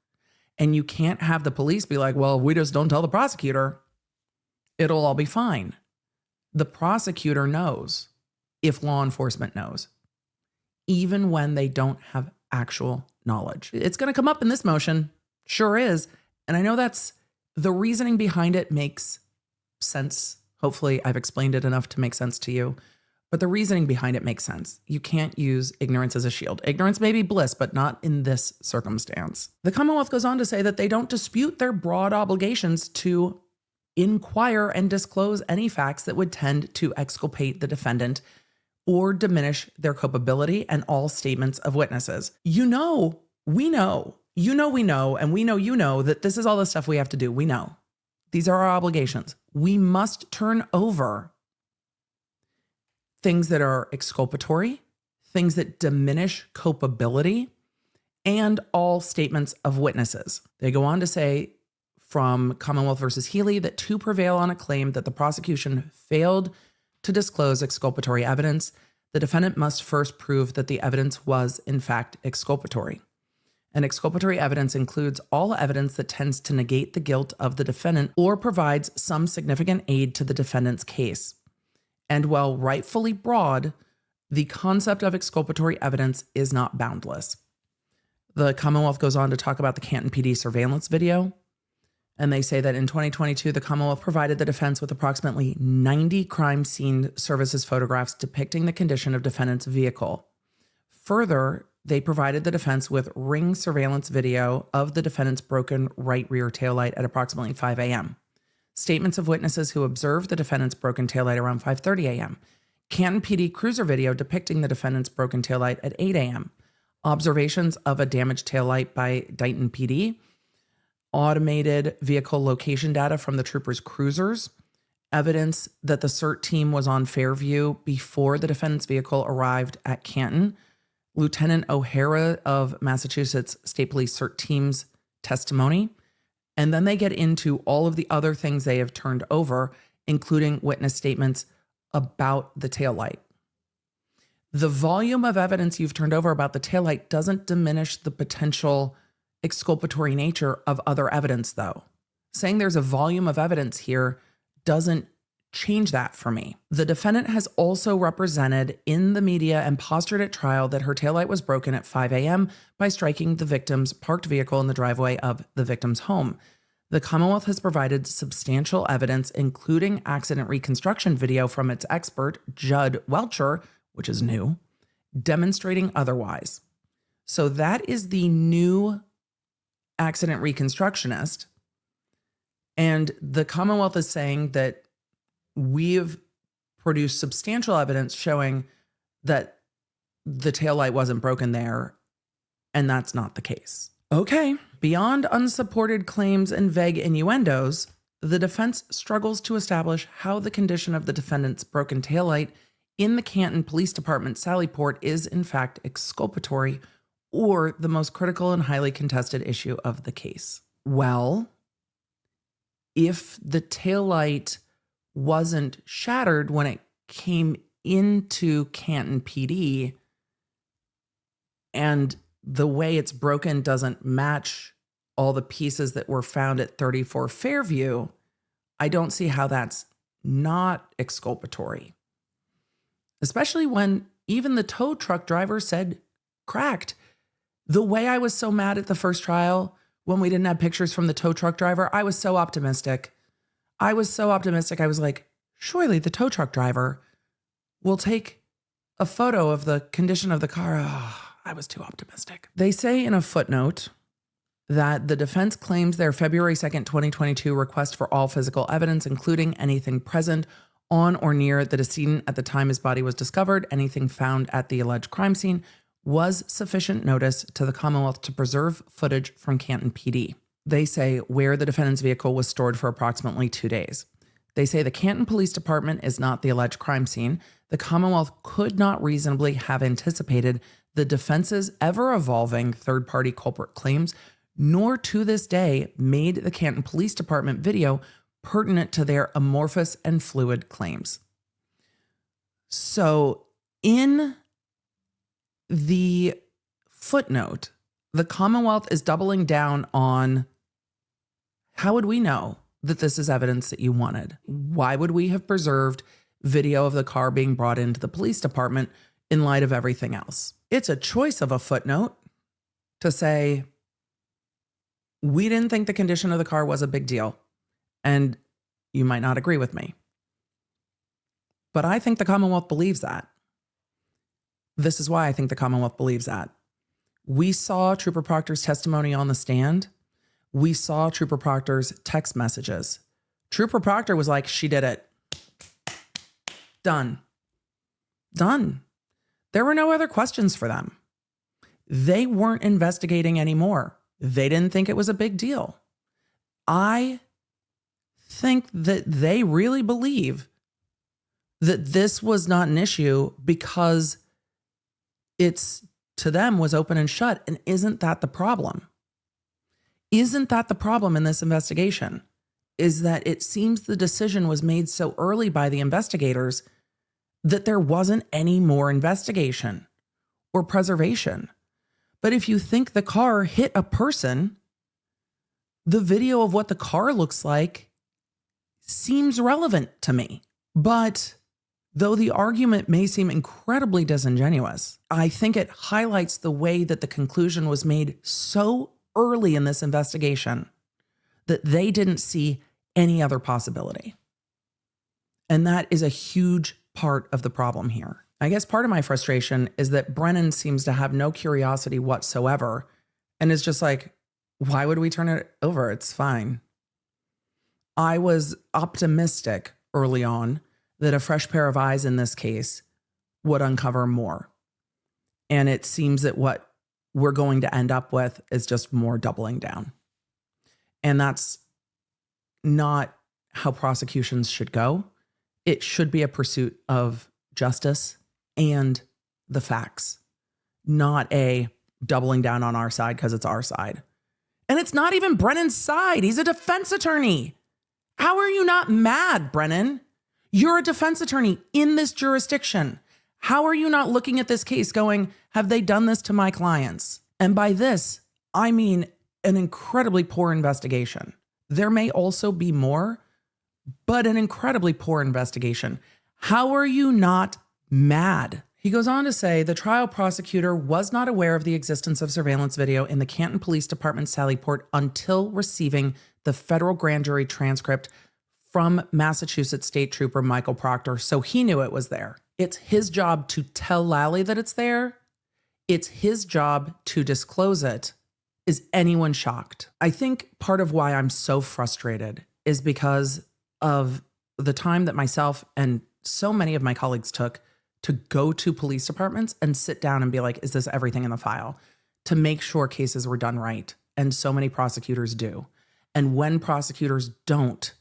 And you can't have the police be like, well, we just don't tell the prosecutor. It'll all be fine. The prosecutor knows if law enforcement knows, even when they don't have actual knowledge. It's going to come up in this motion. Sure is. And I know that's the reasoning behind it makes sense. Hopefully I've explained it enough to make sense to you. But the reasoning behind it makes sense. You can't use ignorance as a shield. Ignorance may be bliss, but not in this circumstance. The Commonwealth goes on to say that they don't dispute their broad obligations to inquire and disclose any facts that would tend to exculpate the defendant or diminish their culpability and all statements of witnesses. We know, and we know you know that this is all the stuff we have to do. We know. These are our obligations. We must turn over things that are exculpatory, things that diminish culpability, and all statements of witnesses. They go on to say from Commonwealth versus Healy that to prevail on a claim that the prosecution failed to disclose exculpatory evidence, the defendant must first prove that the evidence was in fact exculpatory. And exculpatory evidence includes all evidence that tends to negate the guilt of the defendant or provides some significant aid to the defendant's case. And while rightfully broad, the concept of exculpatory evidence is not boundless. The Commonwealth goes on to talk about the Canton PD surveillance video. And they say that in 2022, the Commonwealth provided the defense with approximately 90 crime scene services photographs depicting the condition of defendant's vehicle. Further, they provided the defense with ring surveillance video of the defendant's broken right rear taillight at approximately 5 a.m. Statements of witnesses who observed the defendant's broken taillight around 5:30 a.m. Canton PD cruiser video depicting the defendant's broken taillight at 8 a.m. Observations of a damaged taillight by Dighton PD. Automated vehicle location data from the troopers' cruisers. evidence that the CERT team was on Fairview before the defendant's vehicle arrived at Canton. Lieutenant O'Hara of Massachusetts State Police CERT team's testimony. And then they get into all of the other things they have turned over, including witness statements about the taillight. The volume of evidence you've turned over about the taillight doesn't diminish the potential exculpatory nature of other evidence, though. Saying there's a volume of evidence here doesn't change that for me. The defendant has also represented in the media and postured at trial that her taillight was broken at 5 a.m. by striking the victim's parked vehicle in the driveway of the victim's home. The Commonwealth has provided substantial evidence, including accident reconstruction video from its expert, Judd Welcher, which is new, demonstrating otherwise. So that is the new accident reconstructionist. And the Commonwealth is saying that we've produced substantial evidence showing that the taillight wasn't broken there, and that's not the case. Okay, beyond unsupported claims and vague innuendos, the defense struggles to establish how the condition of the defendant's broken taillight in the Canton Police Department Sallyport is in fact exculpatory or the most critical and highly contested issue of the case. Well, if the taillight wasn't shattered when it came into Canton PD and the way it's broken doesn't match all the pieces that were found at 34 Fairview, I don't see how that's not exculpatory. Especially when even the tow truck driver said cracked. The way I was so mad at the first trial when we didn't have pictures from the tow truck driver, I was so optimistic. I was like, surely the tow truck driver will take a photo of the condition of the car. Oh, I was too optimistic. They say in a footnote that the defense claims their February 2nd, 2022 request for all physical evidence, including anything present on or near the decedent at the time his body was discovered, anything found at the alleged crime scene, was sufficient notice to the Commonwealth to preserve footage from Canton PD. They say where the defendant's vehicle was stored for approximately 2 days. They say the Canton Police Department is not the alleged crime scene. The Commonwealth could not reasonably have anticipated the defense's ever-evolving third-party culprit claims, nor to this day made the Canton Police Department video pertinent to their amorphous and fluid claims. So in the footnote, the Commonwealth is doubling down on how would we know that this is evidence that you wanted? Why would we have preserved video of the car being brought into the police department in light of everything else? It's a choice of a footnote to say, we didn't think the condition of the car was a big deal. And you might not agree with me. But I think the Commonwealth believes that. This is why I think the Commonwealth believes that. We saw Trooper Proctor's testimony on the stand. We saw Trooper Proctor's text messages. Trooper Proctor was like, she did it. Done. Done. There were no other questions for them. They weren't investigating anymore. They didn't think it was a big deal. I think that they really believe that this was not an issue because it's, to them, was open and shut. And isn't that the problem? Isn't that the problem in this investigation? Is that it seems the decision was made so early by the investigators that there wasn't any more investigation or preservation. But if you think the car hit a person, the video of what the car looks like seems relevant to me. But though the argument may seem incredibly disingenuous, I think it highlights the way that the conclusion was made so early in this investigation that they didn't see any other possibility. And that is a huge part of the problem here. I guess part of my frustration is that Brennan seems to have no curiosity whatsoever and is just like, why would we turn it over? It's fine. I was optimistic early on that a fresh pair of eyes in this case would uncover more. And it seems that what we're going to end up with is just more doubling down. And that's not how prosecutions should go. It should be a pursuit of justice and the facts, not a doubling down on our side because it's our side. And it's not even Brennan's side. He's a defense attorney. How are you not mad, Brennan? You're a defense attorney in this jurisdiction. How are you not looking at this case going, have they done this to my clients? And by this, I mean an incredibly poor investigation. There may also be more, but an incredibly poor investigation. How are you not mad? He goes on to say the trial prosecutor was not aware of the existence of surveillance video in the Canton Police Department Sally Port until receiving the federal grand jury transcript from Massachusetts State Trooper Michael Proctor, so he knew it was there. It's his job to tell Lally that it's there. It's his job to disclose it. Is anyone shocked? I think part of why I'm so frustrated is because of the time that myself and so many of my colleagues took to go to police departments and sit down and be like, is this everything in the file? To make sure cases were done right. And so many prosecutors do. And when prosecutors don't,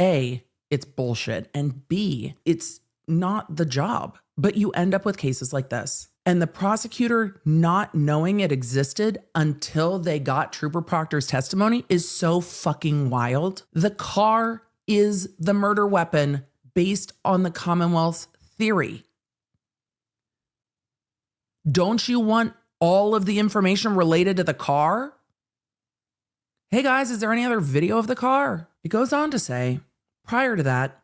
A, it's bullshit. And B, it's not the job. But you end up with cases like this. And the prosecutor not knowing it existed until they got Trooper Proctor's testimony is so fucking wild. The car is the murder weapon based on the Commonwealth's theory. Don't you want all of the information related to the car? Hey guys, is there any other video of the car? It goes on to say, prior to that,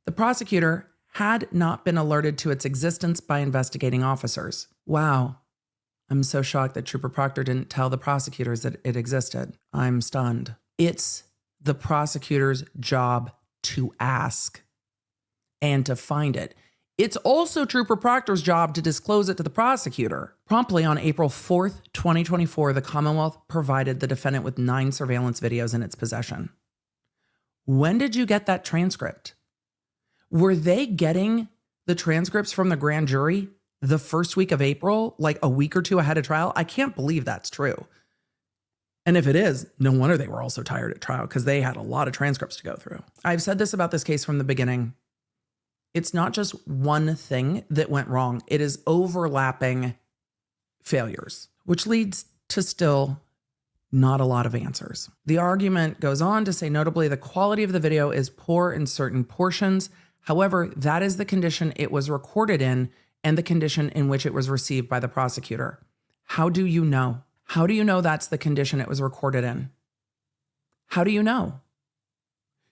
the prosecutor had not been alerted to its existence by investigating officers. Wow. I'm so shocked that Trooper Proctor didn't tell the prosecutors that it existed. I'm stunned. It's the prosecutor's job to ask and to find it. It's also Trooper Proctor's job to disclose it to the prosecutor. Promptly on April 4th, 2024, the Commonwealth provided the defendant with 9 surveillance videos in its possession. When did you get that transcript? Were they getting the transcripts from the grand jury the first week of April, like a week or two ahead of trial? I can't believe that's true. And if it is, no wonder they were also tired at trial because they had a lot of transcripts to go through. I've said this about this case from the beginning. It's not just one thing that went wrong. It is overlapping failures, which leads to still not a lot of answers. The argument goes on to say, notably, the quality of the video is poor in certain portions. However, that is the condition it was recorded in and the condition in which it was received by the prosecutor. How do you know? How do you know that's the condition it was recorded in? How do you know?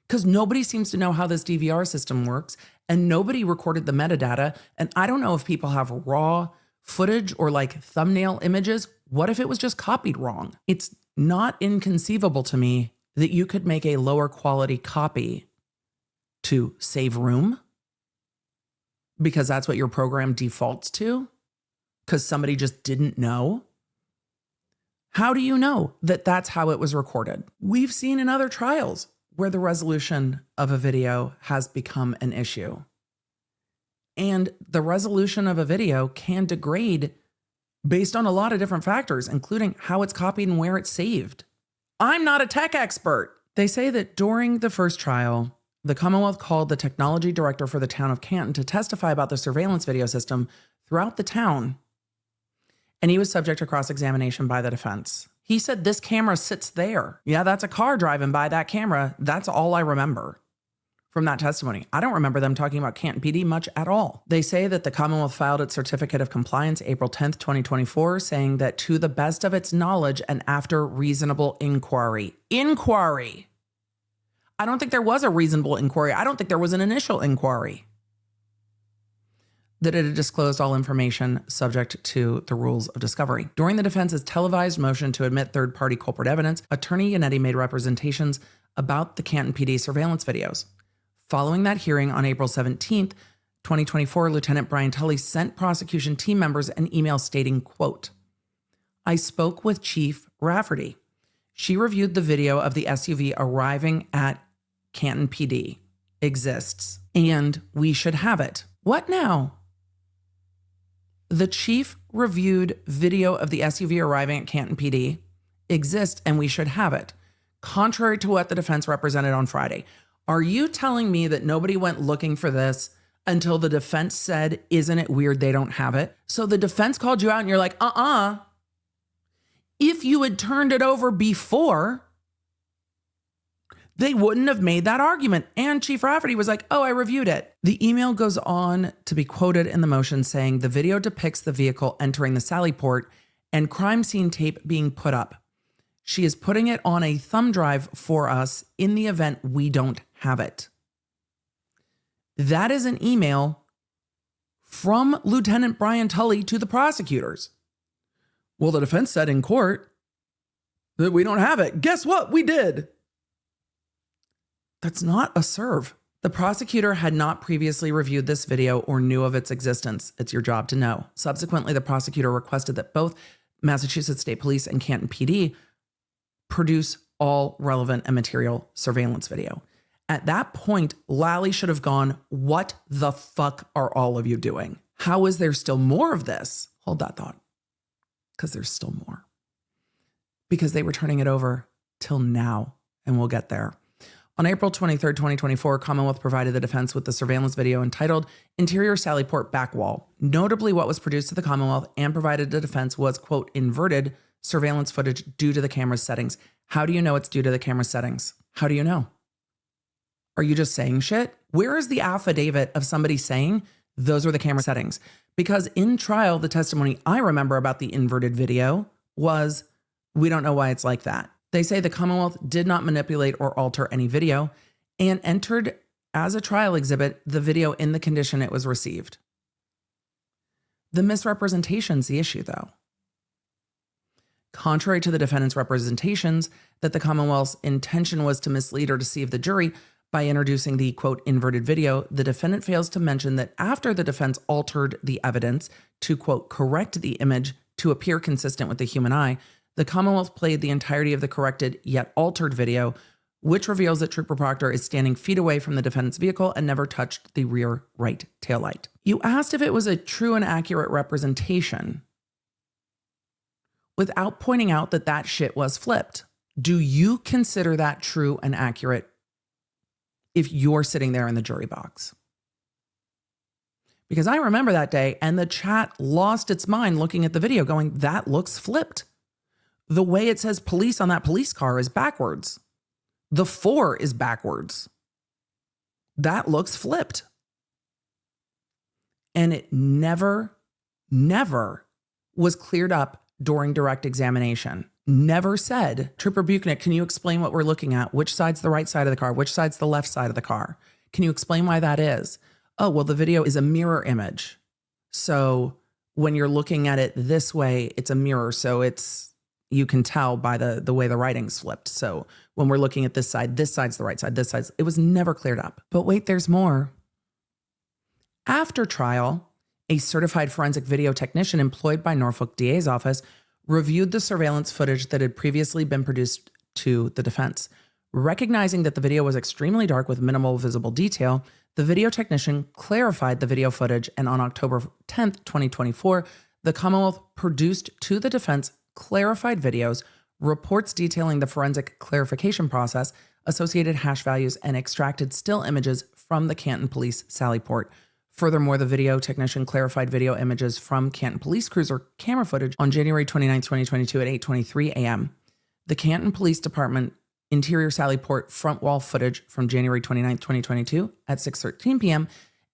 Because nobody seems to know how this DVR system works, and nobody recorded the metadata. And I don't know if people have raw footage or like thumbnail images. What if it was just copied wrong? It's not inconceivable to me that you could make a lower quality copy to save room because that's what your program defaults to, because somebody just didn't know. How do you know that that's how it was recorded? We've seen in other trials where the resolution of a video has become an issue. And the resolution of a video can degrade based on a lot of different factors, including how it's copied and where it's saved. I'm not a tech expert. They say that during the first trial, the Commonwealth called the technology director for the town of Canton to testify about the surveillance video system throughout the town, and he was subject to cross-examination by the defense. He said, this camera sits there. Yeah, that's a car driving by that camera. That's all I remember from that testimony. I don't remember them talking about Canton PD much at all. They say that the Commonwealth filed its certificate of compliance April 10th, 2024, saying that to the best of its knowledge and after reasonable inquiry. Inquiry! I don't think there was a reasonable inquiry. I don't think there was an initial inquiry. That it had disclosed all information subject to the rules of discovery. During the defense's televised motion to admit third-party culprit evidence, Attorney Yannetti made representations about the Canton PD surveillance videos. Following that hearing on April 17th, 2024, Lieutenant Brian Tully sent prosecution team members an email stating, quote, I spoke with Chief Rafferty. She reviewed the video of the SUV arriving at Canton PD. Exists. And we should have it. What now? The chief reviewed video of the SUV arriving at Canton PD. Exists and we should have it. Contrary to what the defense represented on Friday. Are you telling me that nobody went looking for this until the defense said, isn't it weird they don't have it? So the defense called you out and you're like, If you had turned it over before, they wouldn't have made that argument. And Chief Rafferty was like, oh, I reviewed it. The email goes on to be quoted in the motion saying the video depicts the vehicle entering the Sally Port and crime scene tape being put up. She is putting it on a thumb drive for us in the event we don't have it. That is an email from Lieutenant Brian Tully to the prosecutors. Well, the defense said in court that we don't have it. Guess what? We did. That's not a serve. The prosecutor had not previously reviewed this video or knew of its existence. It's your job to know. Subsequently, the prosecutor requested that both Massachusetts State Police and Canton PD produce all relevant and material surveillance video. At that point, Lally should have gone, what the fuck are all of you doing? How is there still more of this? Hold that thought, because there's still more. Because they were turning it over till now, and we'll get there. On April 23, 2024, Commonwealth provided the defense with the surveillance video entitled Interior Sally Port Back Wall. Notably, what was produced to the Commonwealth and provided to defense was, quote, inverted surveillance footage due to the camera's settings. How do you know it's due to the camera's settings? How do you know? Are you just saying shit? Where is the affidavit of somebody saying those are the camera settings? Because in trial, the testimony I remember about the inverted video was, we don't know why it's like that. They say the Commonwealth did not manipulate or alter any video and entered as a trial exhibit the video in the condition it was received. The misrepresentation's the issue, though. Contrary to the defendant's representations that the Commonwealth's intention was to mislead or deceive the jury by introducing the, quote, inverted video, the defendant fails to mention that after the defense altered the evidence to, quote, correct the image to appear consistent with the human eye, the Commonwealth played the entirety of the corrected yet altered video, which reveals that Trooper Proctor is standing feet away from the defendant's vehicle and never touched the rear right taillight. You asked if it was a true and accurate representation without pointing out that that shit was flipped. Do you consider that true and accurate if you're sitting there in the jury box? Because I remember that day and the chat lost its mind looking at the video going, that looks flipped. The way it says police on that police car is backwards. The 4 is backwards. That looks flipped. And it never was cleared up during direct examination. Never said, Trooper Buchanan, can you explain what we're looking at? Which side's the right side of the car? Which side's the left side of the car? Can you explain why that is? Oh, well, the video is a mirror image. So when you're looking at it this way, it's a mirror. So you can tell by the way the writing's flipped. So when we're looking at this side's the right side, this side's, it was never cleared up. But wait, there's more. After trial, a certified forensic video technician employed by Norfolk DA's office reviewed the surveillance footage that had previously been produced to the defense. Recognizing that the video was extremely dark with minimal visible detail, the video technician clarified the video footage, and on October 10th, 2024, the Commonwealth produced to the defense clarified videos, reports detailing the forensic clarification process, associated hash values, and extracted still images from the Canton Police Sally Port. Furthermore, the video technician clarified video images from Canton Police Cruiser camera footage on January 29, 2022 at 8:23 a.m. The Canton Police Department Interior Sally Port front wall footage from January 29, 2022 at 6:13 p.m.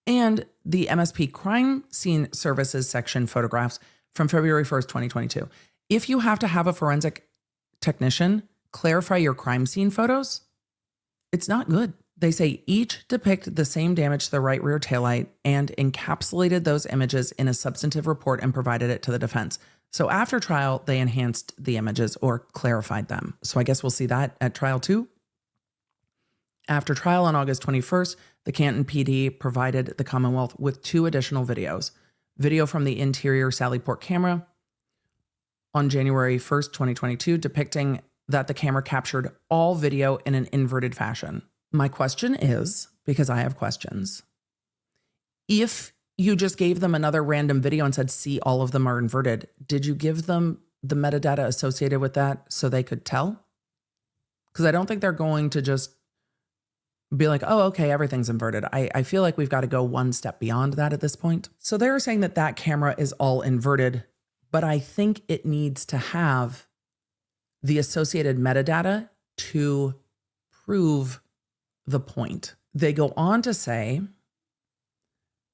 and the MSP Crime Scene Services section photographs from February 1st, 2022. If you have to have a forensic technician clarify your crime scene photos, it's not good. They say each depict the same damage to the right rear taillight and encapsulated those images in a substantive report and provided it to the defense. So after trial, they enhanced the images or clarified them. So I guess we'll see that at trial 2. After trial on August 21st, the Canton PD provided the Commonwealth with 2 additional videos. Video from the interior Sally Port camera on January 1st, 2022, depicting that the camera captured all video in an inverted fashion. My question is, because I have questions, if you just gave them another random video and said, see, all of them are inverted, did you give them the metadata associated with that so they could tell? Because I don't think they're going to just be like, oh, okay, everything's inverted. I feel like we've got to go one step beyond that at this point. So they're saying that that camera is all inverted, but I think it needs to have the associated metadata to prove the point. They go on to say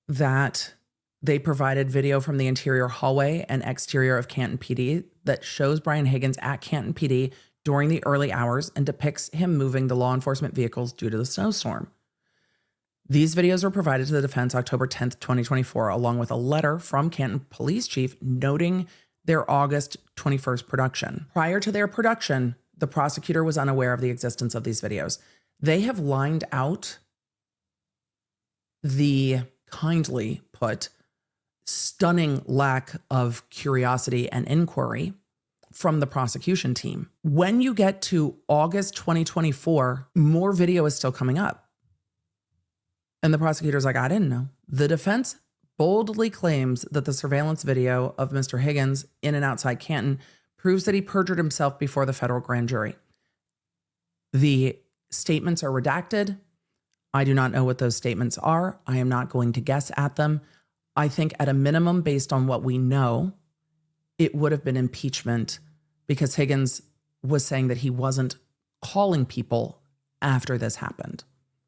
that they provided video from the interior hallway and exterior of Canton PD that shows Brian Higgins at Canton PD during the early hours and depicts him moving the law enforcement vehicles due to the snowstorm. These videos were provided to the defense October 10th, 2024, along with a letter from Canton Police Chief noting their August 21st production. Prior to their production, the prosecutor was unaware of the existence of these videos. They have lined out the, kindly put, stunning lack of curiosity and inquiry from the prosecution team. When you get to August 2024, more video is still coming up. And the prosecutor's like, I didn't know. The defense boldly claims that the surveillance video of Mr. Higgins in and outside Canton proves that he perjured himself before the federal grand jury. The statements are redacted. I do not know what those statements are. I am not going to guess at them. I think at a minimum, based on what we know, it would have been impeachment because Higgins was saying that he wasn't calling people after this happened.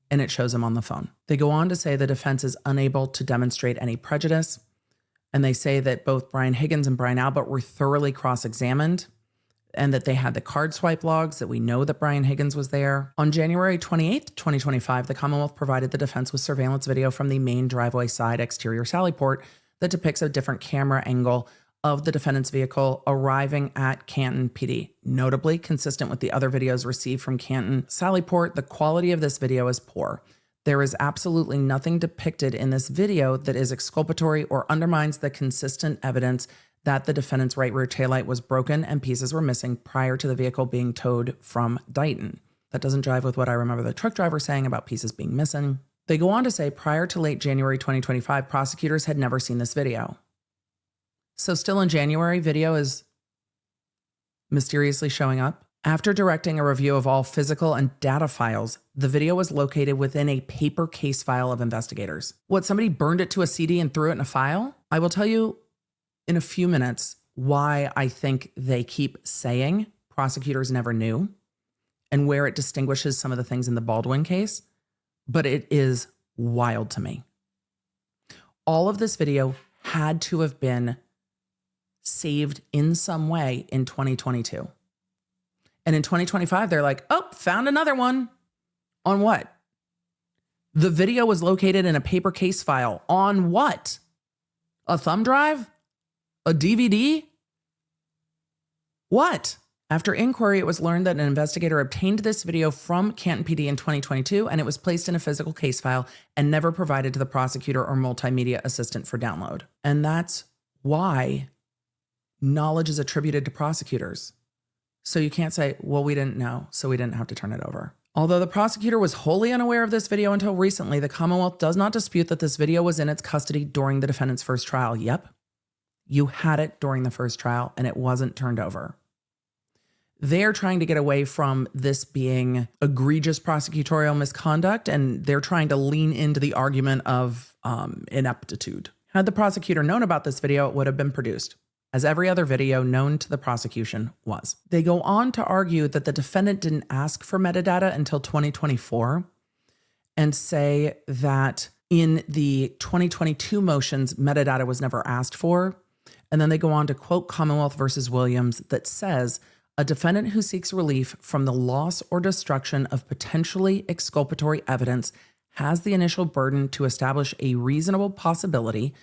And it shows him on the phone. They go on to say the defense is unable to demonstrate any prejudice. And they say that both Brian Higgins and Brian Albert were thoroughly cross-examined and that they had the card swipe logs, that we know that Brian Higgins was there. On January 28th, 2025, the Commonwealth provided the defense with surveillance video from the main driveway side exterior sally port that depicts a different camera angle of the defendant's vehicle arriving at Canton PD. Notably, consistent with the other videos received from Canton Sallyport, the quality of this video is poor. There is absolutely nothing depicted in this video that is exculpatory or undermines the consistent evidence that the defendant's right rear taillight was broken and pieces were missing prior to the vehicle being towed from Dighton. That doesn't jive with what I remember the truck driver saying about pieces being missing. They go on to say prior to late January 2025, prosecutors had never seen this video. So still in January, video is mysteriously showing up. After directing a review of all physical and data files, the video was located within a paper case file of investigators. What, somebody burned it to a CD and threw it in a file? I will tell you in a few minutes why I think they keep saying prosecutors never knew and where it distinguishes some of the things in the Baldwin case, but it is wild to me. All of this video had to have been saved in some way in 2022. And in 2025, they're like, oh, found another one. On what? The video was located in a paper case file. On what? A thumb drive? A DVD? What? After inquiry, it was learned that an investigator obtained this video from Canton PD in 2022, and it was placed in a physical case file and never provided to the prosecutor or multimedia assistant for download. And that's why knowledge is attributed to prosecutors. So you can't say, well, we didn't know, so we didn't have to turn it over. Although the prosecutor was wholly unaware of this video until recently, the Commonwealth does not dispute that this video was in its custody during the defendant's first trial. Yep, you had it during the first trial and it wasn't turned over. They're trying to get away from this being egregious prosecutorial misconduct, and they're trying to lean into the argument of ineptitude. Had the prosecutor known about this video, it would have been produced, as every other video known to the prosecution was. They go on to argue that the defendant didn't ask for metadata until 2024 and say that in the 2022 motions, metadata was never asked for. And then they go on to quote Commonwealth versus Williams that says, a defendant who seeks relief from the loss or destruction of potentially exculpatory evidence has the initial burden to establish a reasonable possibility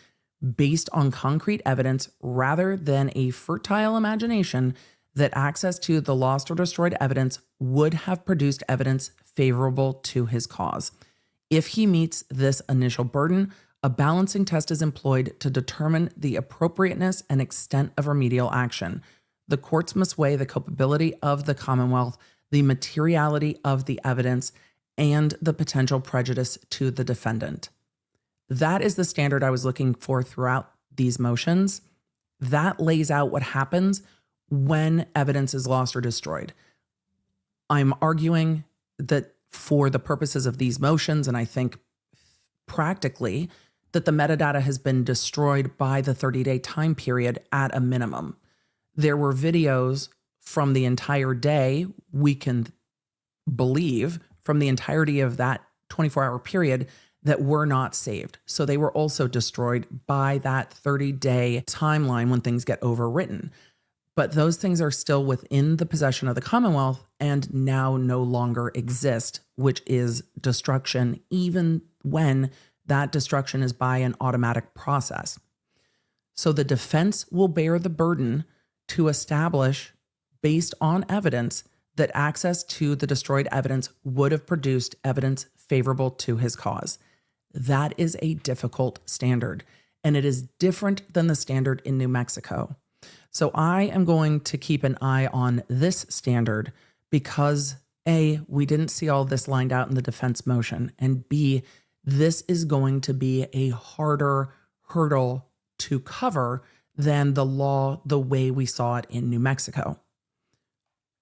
based on concrete evidence rather than a fertile imagination that access to the lost or destroyed evidence would have produced evidence favorable to his cause. If he meets this initial burden, a balancing test is employed to determine the appropriateness and extent of remedial action. The courts must weigh the culpability of the Commonwealth, the materiality of the evidence, and the potential prejudice to the defendant. That is the standard I was looking for throughout these motions. That lays out what happens when evidence is lost or destroyed. I'm arguing that for the purposes of these motions, and I think practically, that the metadata has been destroyed by the 30-day time period at a minimum. There were videos from the entire day, we can believe, from the entirety of that 24-hour period that were not saved. So they were also destroyed by that 30-day timeline when things get overwritten. But those things are still within the possession of the Commonwealth and now no longer exist, which is destruction, even when that destruction is by an automatic process. So the defense will bear the burden to establish, based on evidence, that access to the destroyed evidence would have produced evidence favorable to his cause. That is a difficult standard, and it is different than the standard in New Mexico. So I am going to keep an eye on this standard because A, we didn't see all this lined out in the defense motion, and B, this is going to be a harder hurdle to cover than the law the way we saw it in New Mexico.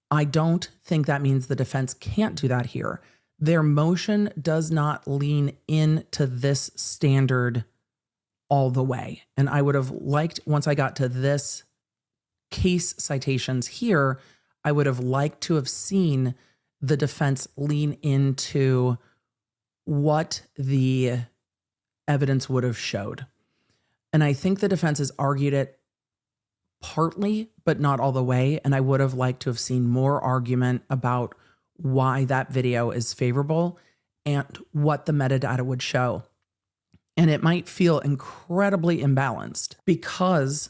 I don't think that means the defense can't do that here. Their motion does not lean into this standard all the way. And I would have liked, once I got to this case citations here, I would have liked to have seen the defense lean into what the evidence would have showed. And I think the defense has argued it partly, but not all the way. And I would have liked to have seen more argument about why that video is favorable and what the metadata would show. And it might feel incredibly imbalanced because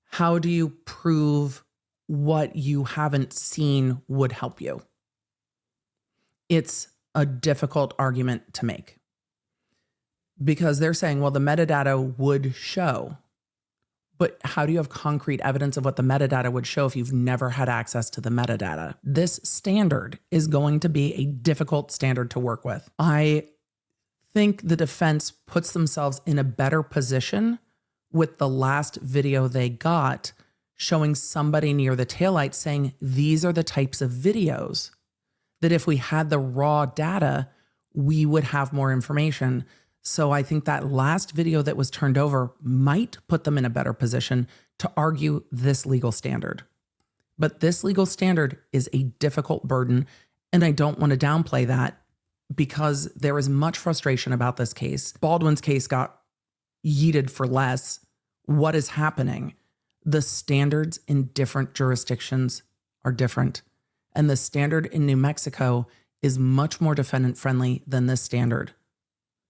how do you prove what you haven't seen would help you? It's a difficult argument to make because they're saying, well, the metadata would show, but how do you have concrete evidence of what the metadata would show if you've never had access to the metadata? This standard is going to be a difficult standard to work with. I think the defense puts themselves in a better position with the last video they got showing somebody near the taillight saying, these are the types of videos that if we had the raw data, we would have more information. So I think that last video that was turned over might put them in a better position to argue this legal standard. But this legal standard is a difficult burden, and I don't want to downplay that because there is much frustration about this case. Baldwin's case got yeeted for less. What is happening? The standards in different jurisdictions are different. And the standard in New Mexico is much more defendant-friendly than this standard.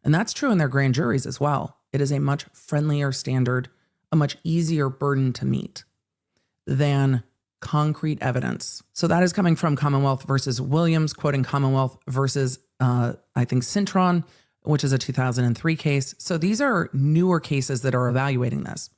And that's true in their grand juries as well. It is a much friendlier standard, a much easier burden to meet than concrete evidence. So that is coming from Commonwealth versus Williams, quoting Commonwealth versus, I think, Cintron, which is a 2003 case. So these are newer cases that are evaluating this.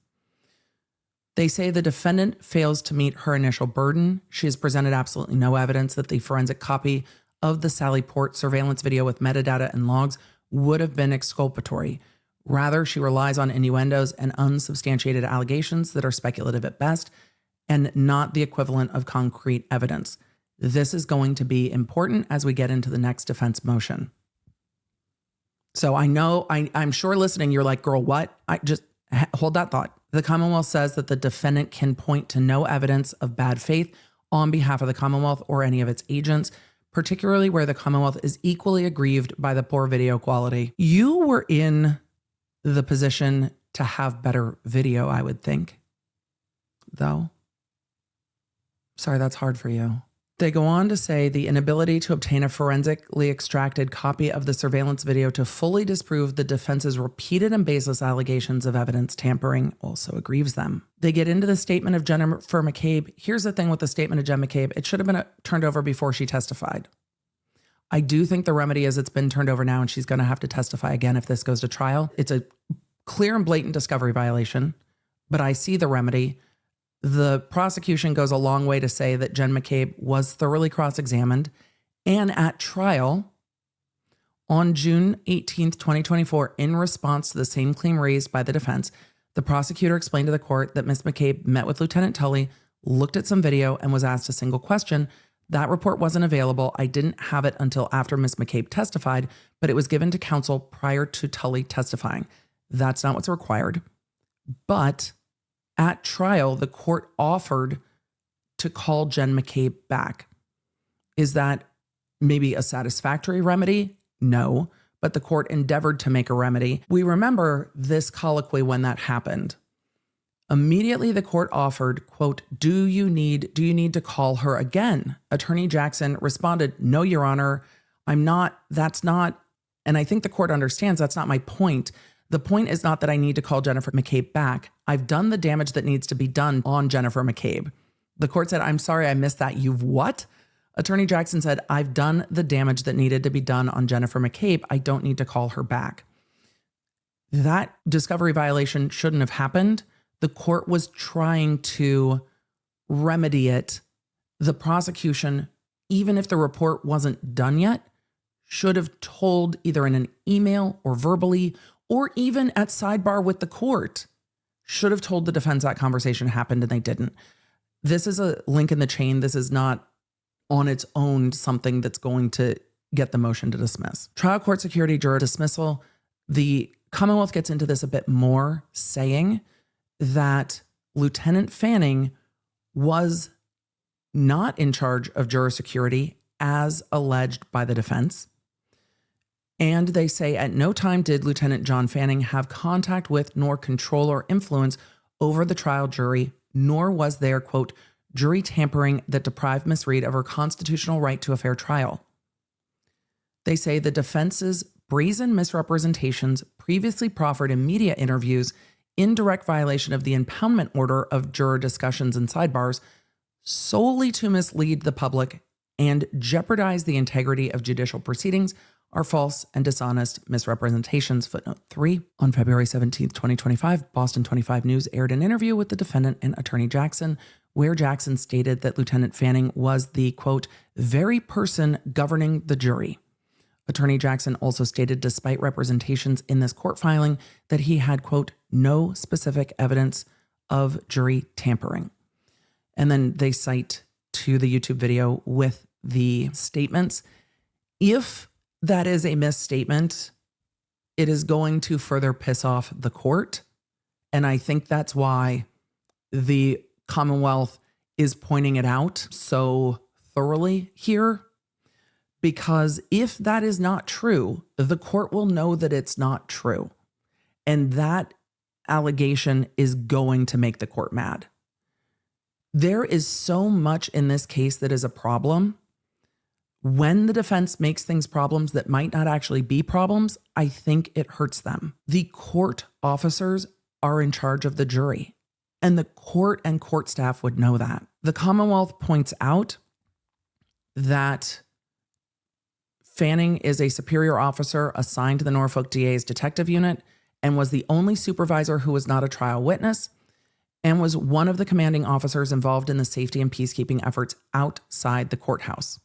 They say the defendant fails to meet her initial burden. She has presented absolutely no evidence that the forensic copy of the Sally Port surveillance video with metadata and logs would have been exculpatory. Rather, she relies on innuendos and unsubstantiated allegations that are speculative at best and not the equivalent of concrete evidence. This is going to be important as we get into the next defense motion. So I know, I'm sure listening, you're like, girl, what? Just hold that thought. The Commonwealth says that the defendant can point to no evidence of bad faith on behalf of the Commonwealth or any of its agents, particularly where the Commonwealth is equally aggrieved by the poor video quality. You were in the position to have better video, I would think, though. Sorry, that's hard for you. They go on to say the inability to obtain a forensically extracted copy of the surveillance video to fully disprove the defense's repeated and baseless allegations of evidence tampering also aggrieves them. They get into the statement of Jennifer McCabe. Here's the thing with the statement of Jen McCabe. It should have been turned over before she testified. I do think the remedy is it's been turned over now and she's going to have to testify again if this goes to trial. It's a clear and blatant discovery violation, but I see the remedy. The prosecution goes a long way to say that Jen McCabe was thoroughly cross-examined, and at trial on June 18th, 2024, in response to the same claim raised by the defense, the prosecutor explained to the court that Ms. McCabe met with Lieutenant Tully, looked at some video, and was asked a single question, That report wasn't available. I didn't have it until after Ms. McCabe testified, but it was given to counsel prior to Tully testifying. That's not what's required. But at trial, the court offered to call Jen McCabe back. Is that maybe a satisfactory remedy? No, but the court endeavored to make a remedy. We remember this colloquy when that happened. Immediately, the court offered, quote, do you need to call her again? Attorney Jackson responded, no, Your Honor, that's not, and I think the court understands that's not my point. The point is not that I need to call Jennifer McCabe back. I've done the damage that needs to be done on Jennifer McCabe. The court said, I'm sorry, I missed that. You've what? Attorney Jackson said, I've done the damage that needed to be done on Jennifer McCabe. I don't need to call her back. That discovery violation shouldn't have happened. The court was trying to remedy it. The prosecution, even if the report wasn't done yet, should have told either in an email or verbally, or even at sidebar with the court, should have told the defense that conversation happened and they didn't. This is a link in the chain. This is not on its own something that's going to get the motion to dismiss. Trial court security juror dismissal. The Commonwealth gets into this a bit more, saying that Lieutenant Fanning was not in charge of juror security as alleged by the defense. And they say at no time did Lieutenant John Fanning have contact with nor control or influence over the trial jury, nor was there, quote, jury tampering that deprived Miss Reed of her constitutional right to a fair trial. They say the defense's brazen misrepresentations previously proffered in media interviews in direct violation of the impoundment order of juror discussions and sidebars solely to mislead the public and jeopardize the integrity of judicial proceedings are false and dishonest misrepresentations. Footnote 3. On February 17th, 2025, Boston 25 News aired an interview with the defendant and Attorney Jackson, where Jackson stated that Lieutenant Fanning was the, quote, very person governing the jury. Attorney Jackson also stated, despite representations in this court filing, that he had, quote, no specific evidence of jury tampering. And then they cite to the YouTube video with the statements. If that is a misstatement, it is going to further piss off the court. And I think that's why the Commonwealth is pointing it out so thoroughly here. Because if that is not true, the court will know that it's not true. And that allegation is going to make the court mad. There is so much in this case that is a problem. When the defense makes things problems that might not actually be problems, I think it hurts them. The court officers are in charge of the jury, and the court and court staff would know that. The Commonwealth points out that Fanning is a superior officer assigned to the Norfolk DA's detective unit and was the only supervisor who was not a trial witness and was one of the commanding officers involved in the safety and peacekeeping efforts outside the courthouse.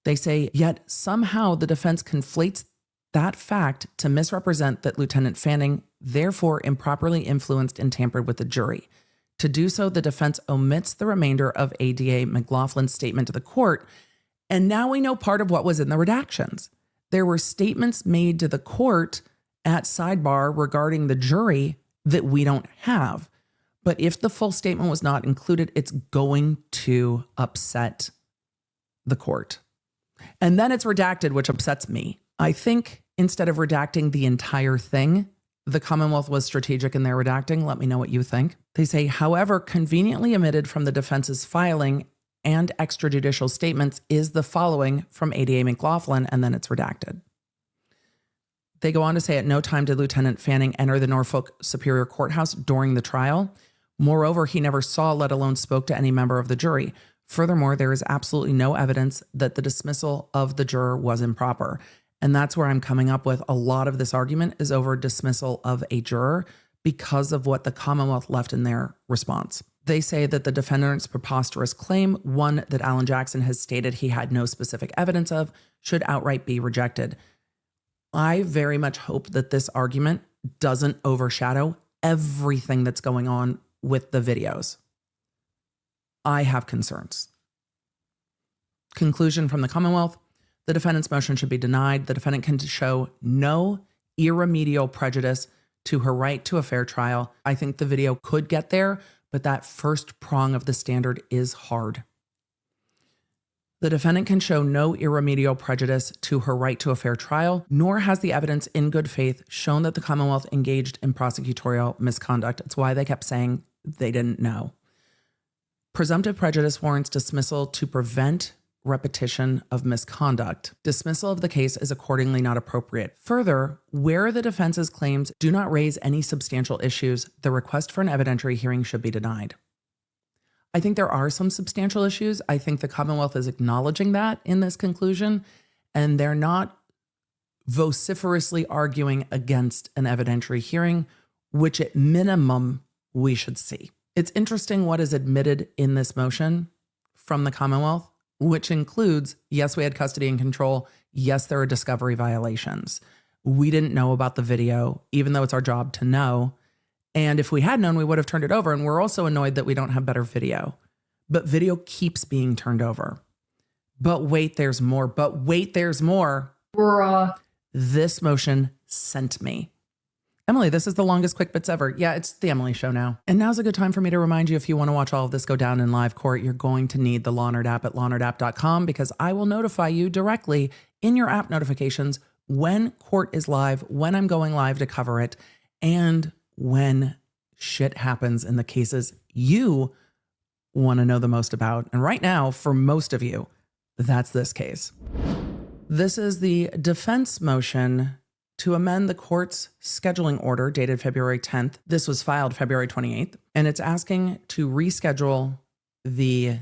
They say, yet somehow the defense conflates that fact to misrepresent that Lieutenant Fanning therefore improperly influenced and tampered with the jury. To do so, the defense omits the remainder of ADA McLaughlin's statement to the court. And now we know part of what was in the redactions. There were statements made to the court at sidebar regarding the jury that we don't have. But if the full statement was not included, it's going to upset the court. And then it's redacted, which upsets me. I think instead of redacting the entire thing, the Commonwealth was strategic in their redacting. Let me know what you think. They say, however, conveniently omitted from the defense's filing and extrajudicial statements is the following from ADA McLaughlin, and then it's redacted. They go on to say, at no time did Lieutenant Fanning enter the Norfolk Superior Courthouse during the trial. Moreover, he never saw, let alone spoke to any member of the jury. Furthermore, there is absolutely no evidence that the dismissal of the juror was improper. And that's where I'm coming up with a lot of this argument is over dismissal of a juror because of what the Commonwealth left in their response. They say that the defendant's preposterous claim, one that Alan Jackson has stated he had no specific evidence of, should outright be rejected. I very much hope that this argument doesn't overshadow everything that's going on with the videos. I have concerns. Conclusion from the Commonwealth: the defendant's motion should be denied. The defendant can show no irremediable prejudice to her right to a fair trial. I think the video could get there, but that first prong of the standard is hard. The defendant can show no irremediable prejudice to her right to a fair trial, nor has the evidence in good faith shown that the Commonwealth engaged in prosecutorial misconduct. It's why they kept saying they didn't know. Presumptive prejudice warrants dismissal to prevent repetition of misconduct. Dismissal of the case is accordingly not appropriate. Further, where the defense's claims do not raise any substantial issues, the request for an evidentiary hearing should be denied. I think there are some substantial issues. I think the Commonwealth is acknowledging that in this conclusion, and they're not vociferously arguing against an evidentiary hearing, which at minimum we should see. It's interesting what is admitted in this motion from the Commonwealth, which includes, yes, we had custody and control. Yes, there are discovery violations. We didn't know about the video, even though it's our job to know. And if we had known, we would have turned it over. And we're also annoyed that we don't have better video. But video keeps being turned over. But wait, there's more. But wait, there's more. Bruh. This motion sent me. Emily, this is the longest quick bits ever. Yeah, it's the Emily show now. And now's a good time for me to remind you, if you want to watch all of this go down in live court, you're going to need the Lawnerd app at lawnerdapp.com, because I will notify you directly in your app notifications when court is live, when I'm going live to cover it, and when shit happens in the cases you want to know the most about. And right now, for most of you, that's this case. This is the defense motion to amend the court's scheduling order dated February 10th. This was filed February 28th, and it's asking to reschedule the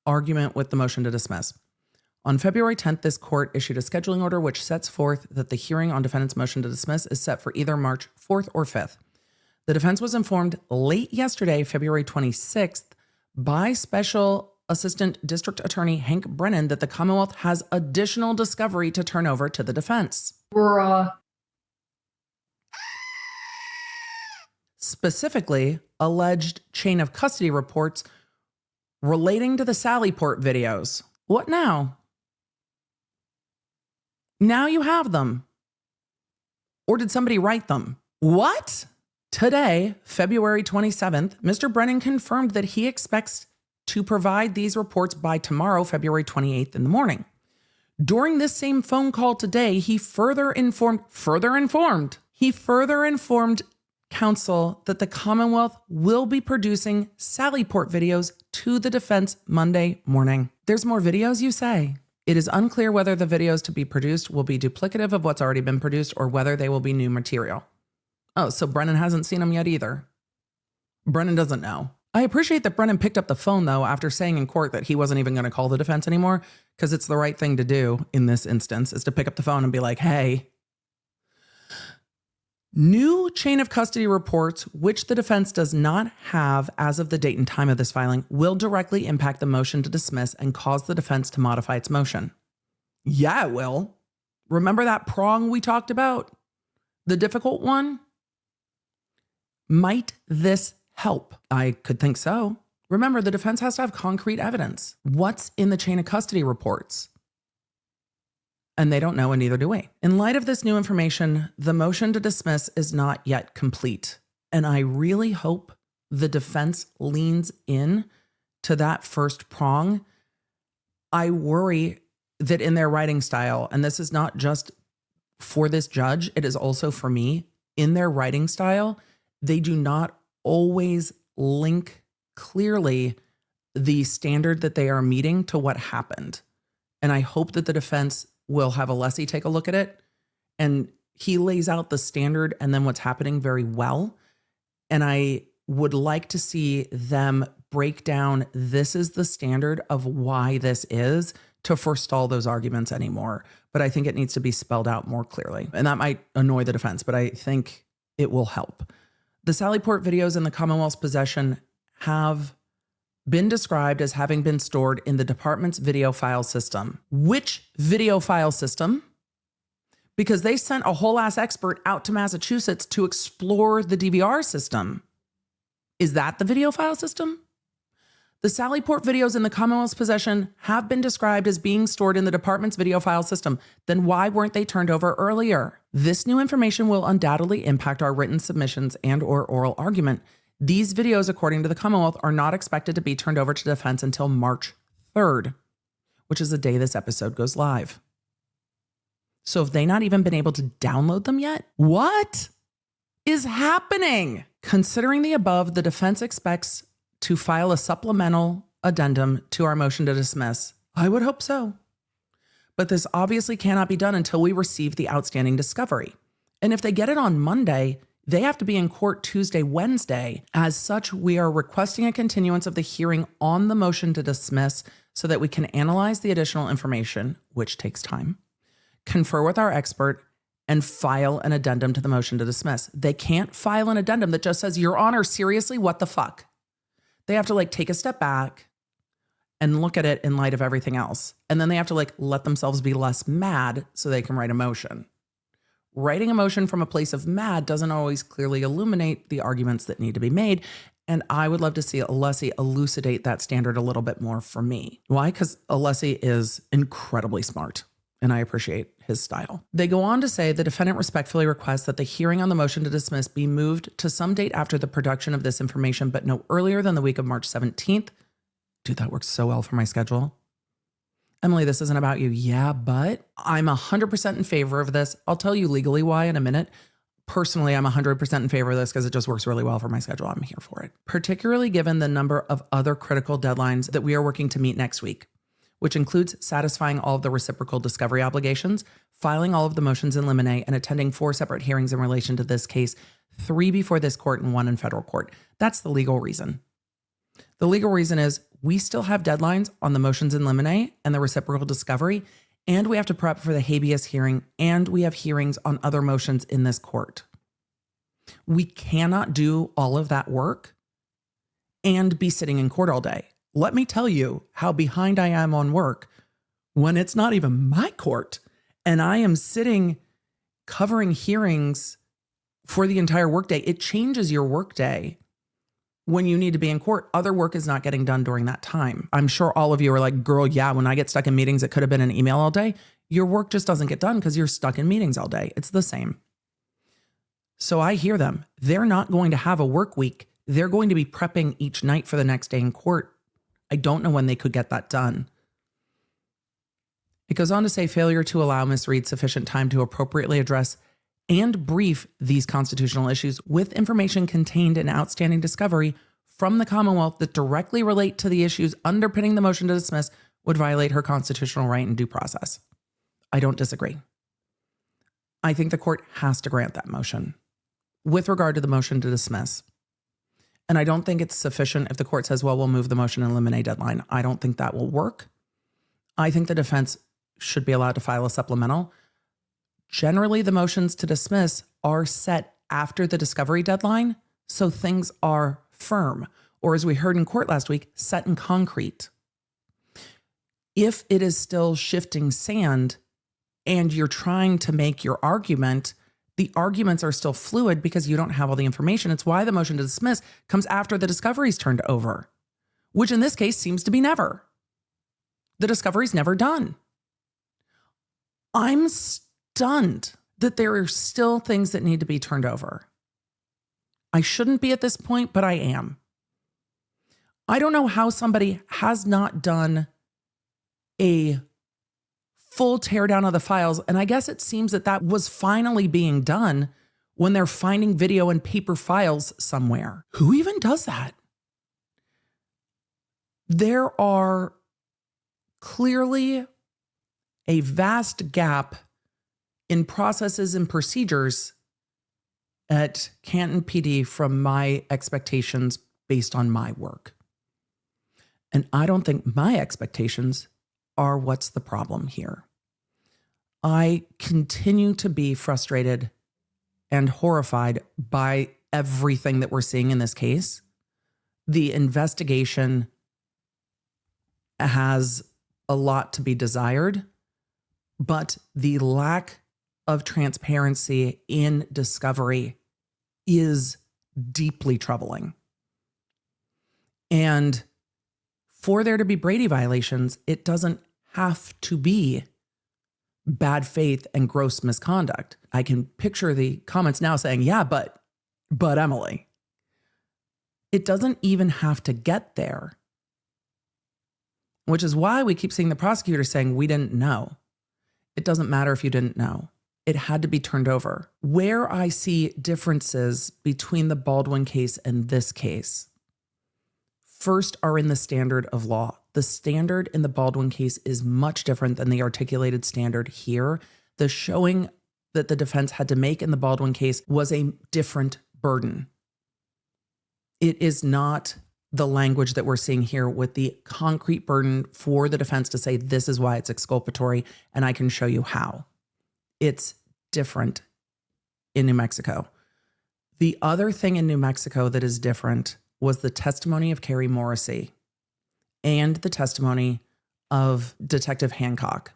argument with the motion to dismiss. On February 10th, this court issued a scheduling order which sets forth that the hearing on defendant's motion to dismiss is set for either March 4th or 5th. The defense was informed late yesterday, February 26th, by Special Assistant District Attorney Hank Brennan that the Commonwealth has additional discovery to turn over to the defense. Bruh. Specifically, alleged chain of custody reports relating to the Sallyport videos. What now? Now you have them. Or did somebody write them? What? Today, February 27th, Mr. Brennan confirmed that he expects to provide these reports by tomorrow, February 28th in the morning. During this same phone call today, he further informed counsel that the Commonwealth will be producing Sallyport videos to the defense Monday morning. There's more videos, you say? It is unclear whether the videos to be produced will be duplicative of what's already been produced or whether they will be new material. Oh, so Brennan hasn't seen them yet either. Brennan doesn't know. I appreciate that Brennan picked up the phone, though, after saying in court that he wasn't even going to call the defense anymore, because it's the right thing to do in this instance, is to pick up the phone and be like, hey, new chain of custody reports, which the defense does not have as of the date and time of this filing, will directly impact the motion to dismiss and cause the defense to modify its motion. Yeah, it will. Remember that prong we talked about? The difficult one? Might this help? I could think so. Remember, the defense has to have concrete evidence. What's in the chain of custody reports? And they don't know, and neither do we. In light of this new information, the motion to dismiss is not yet complete. And I really hope the defense leans in to that first prong. I worry that in their writing style, and this is not just for this judge, it is also for me, in their writing style, they do not always link clearly the standard that they are meeting to what happened. And I hope that the defense will have Alessi take a look at it, and he lays out the standard and then what's happening very well. And I would like to see them break down, this is the standard of why this is, to forestall those arguments anymore. But I think it needs to be spelled out more clearly. And that might annoy the defense, but I think it will help. The Sallyport videos in the Commonwealth's possession have been described as having been stored in the department's video file system. Which video file system? Because they sent a whole ass expert out to Massachusetts to explore the DVR system. Is that the video file system? The Sallyport videos in the Commonwealth's possession have been described as being stored in the department's video file system. Then why weren't they turned over earlier? This new information will undoubtedly impact our written submissions and/or oral argument. These videos, according to the Commonwealth, are not expected to be turned over to defense until March 3rd, which is the day this episode goes live. So have they not even been able to download them yet? What is happening? Considering the above, the defense expects to file a supplemental addendum to our motion to dismiss. I would hope so. But this obviously cannot be done until we receive the outstanding discovery. And if they get it on Monday, they have to be in court Tuesday, Wednesday. As such, we are requesting a continuance of the hearing on the motion to dismiss so that we can analyze the additional information, which takes time, confer with our expert, and file an addendum to the motion to dismiss. They can't file an addendum that just says, Your Honor, seriously, what the fuck? They have to take a step back and look at it in light of everything else. And then they have to let themselves be less mad so they can write a motion. Writing a motion from a place of mad doesn't always clearly illuminate the arguments that need to be made. And I would love to see Alessi elucidate that standard a little bit more for me. Why? Because Alessi is incredibly smart, and I appreciate his style. They go on to say the defendant respectfully requests that the hearing on the motion to dismiss be moved to some date after the production of this information, but no earlier than the week of March 17th. Dude, that works so well for my schedule. Emily, this isn't about you. Yeah, but I'm 100% in favor of this. I'll tell you legally why in a minute. Personally, I'm 100% in favor of this because it just works really well for my schedule. I'm here for it. Particularly given the number of other critical deadlines that we are working to meet next week, which includes satisfying all of the reciprocal discovery obligations, filing all of the motions in limine, and attending 4 separate hearings in relation to this case, 3 before this court and 1 in federal court. That's the legal reason. The legal reason is we still have deadlines on the motions in limine and the reciprocal discovery, and we have to prep for the habeas hearing, and we have hearings on other motions in this court. We cannot do all of that work and be sitting in court all day. Let me tell you how behind I am on work when it's not even my court and I am sitting covering hearings for the entire workday. It changes your workday when you need to be in court. Other work is not getting done during that time. I'm sure all of you are like, girl, yeah, when I get stuck in meetings, it could have been an email all day. Your work just doesn't get done because you're stuck in meetings all day. It's the same. So I hear them. They're not going to have a work week. They're going to be prepping each night for the next day in court. I don't know when they could get that done. It goes on to say failure to allow Ms. Reed sufficient time to appropriately address and brief these constitutional issues with information contained in outstanding discovery from the Commonwealth that directly relate to the issues underpinning the motion to dismiss would violate her constitutional right and due process. I don't disagree. I think the court has to grant that motion with regard to the motion to dismiss. And I don't think it's sufficient if the court says, well, we'll move the motion and eliminate deadline. I don't think that will work. I think the defense should be allowed to file a supplemental. Generally, the motions to dismiss are set after the discovery deadline, so things are firm, or as we heard in court last week, set in concrete. If it is still shifting sand and you're trying to make your argument, the arguments are still fluid because you don't have all the information. It's why the motion to dismiss comes after the discovery is turned over, which in this case seems to be never. The discovery's never done. I'm stunned that there are still things that need to be turned over. I shouldn't be at this point, but I am. I don't know how somebody has not done a full teardown of the files, and I guess it seems that that was finally being done when they're finding video and paper files somewhere. Who even does that? There are clearly a vast gap in processes and procedures at Canton PD from my expectations based on my work. And I don't think my expectations are what's the problem here. I continue to be frustrated and horrified by everything that we're seeing in this case. The investigation has a lot to be desired, but the lack of transparency in discovery is deeply troubling. And For there to be Brady violations, it doesn't have to be bad faith and gross misconduct. I can picture the comments now saying, yeah, but Emily. It doesn't even have to get there, which is why we keep seeing the prosecutor saying, we didn't know. It doesn't matter if you didn't know. It had to be turned over. Where I see differences between the Baldwin case and this case, first are in the standard of law. The standard in the Baldwin case is much different than the articulated standard here. The showing that the defense had to make in the Baldwin case was a different burden. It is not the language that we're seeing here with the concrete burden for the defense to say, this is why it's exculpatory, and I can show you how. It's different in New Mexico. The other thing in New Mexico that is different was the testimony of Carrie Morrissey and the testimony of Detective Hancock.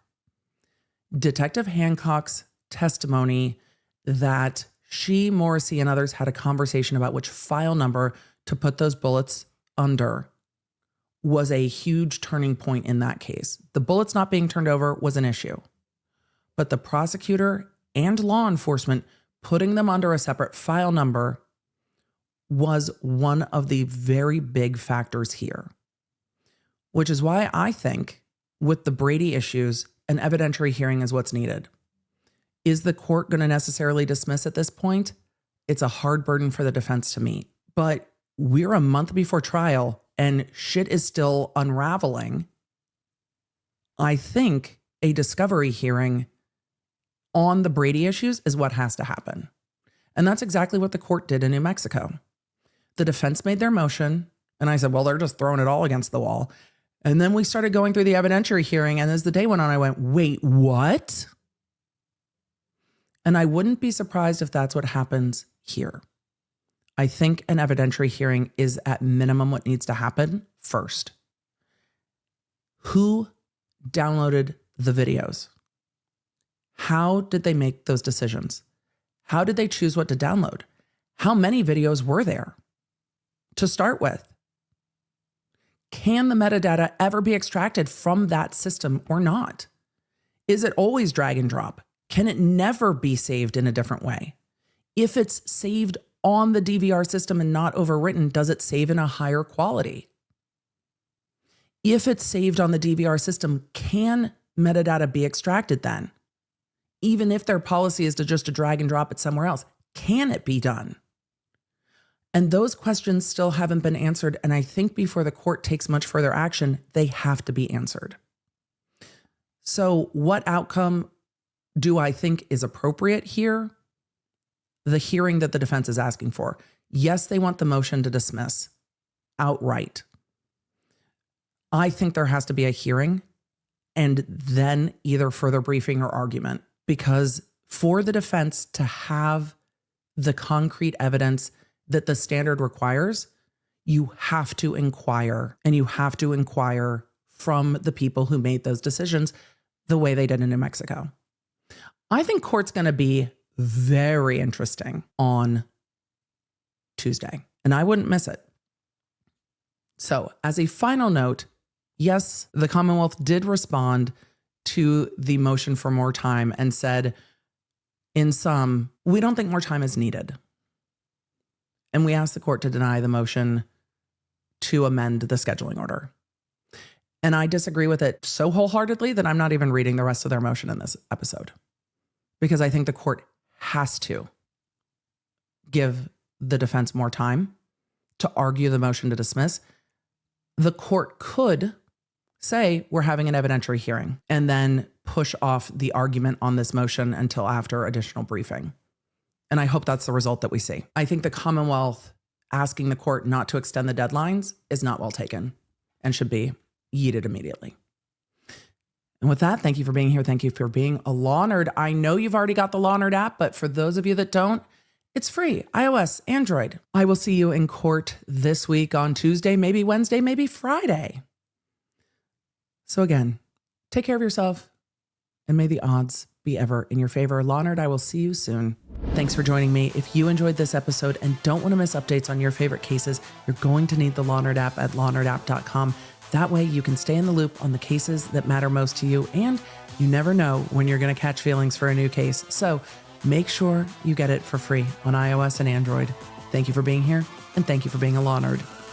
Detective Hancock's testimony that she, Morrissey, and others had a conversation about which file number to put those bullets under was a huge turning point in that case. The bullets not being turned over was an issue, but the prosecutor and law enforcement putting them under a separate file number was one of the very big factors here, which is why I think with the Brady issues, an evidentiary hearing is what's needed. Is the court going to necessarily dismiss at this point? It's a hard burden for the defense to meet, but we're a month before trial and shit is still unraveling. I think a discovery hearing on the Brady issues is what has to happen. And that's exactly what the court did in New Mexico. The defense made their motion, and I said, well, they're just throwing it all against the wall. And then we started going through the evidentiary hearing, and as the day went on, I went, wait, what? And I wouldn't be surprised if that's what happens here. I think an evidentiary hearing is at minimum what needs to happen first. Who downloaded the videos? How did they make those decisions? How did they choose what to download? How many videos were there to start with? Can the metadata ever be extracted from that system or not? Is it always drag and drop? Can it never be saved in a different way? If it's saved on the DVR system and not overwritten, does it save in a higher quality? If it's saved on the DVR system, can metadata be extracted then? Even if their policy is to just drag and drop it somewhere else, can it be done? And those questions still haven't been answered. And I think before the court takes much further action, they have to be answered. So what outcome do I think is appropriate here? The hearing that the defense is asking for. Yes, they want the motion to dismiss outright. I think there has to be a hearing and then either further briefing or argument, because for the defense to have the concrete evidence that the standard requires, you have to inquire, and you have to inquire from the people who made those decisions the way they did in New Mexico. I think court's going to be very interesting on Tuesday, and I wouldn't miss it. So as a final note, yes, the Commonwealth did respond to the motion for more time and said, in sum, we don't think more time is needed. And we asked the court to deny the motion to amend the scheduling order. And I disagree with it so wholeheartedly that I'm not even reading the rest of their motion in this episode, because I think the court has to give the defense more time to argue the motion to dismiss. The court could say we're having an evidentiary hearing and then push off the argument on this motion until after additional briefing. And I hope that's the result that we see. I think the Commonwealth asking the court not to extend the deadlines is not well taken and should be yeeted immediately. And with that, thank you for being here. Thank you for being a Law Nerd. I know you've already got the Law Nerd app, but for those of you that don't, it's free. iOS, Android. I will see you in court this week on Tuesday, maybe Wednesday, maybe Friday. So again, take care of yourself and may the odds be ever in your favor. Law Nerd, I will see you soon. Thanks for joining me. If you enjoyed this episode and don't want to miss updates on your favorite cases, you're going to need the Law Nerd app at lawnerdapp.com. That way you can stay in the loop on the cases that matter most to you, and you never know when you're going to catch feelings for a new case. So make sure you get it for free on iOS and Android. Thank you for being here, and thank you for being a law nerd.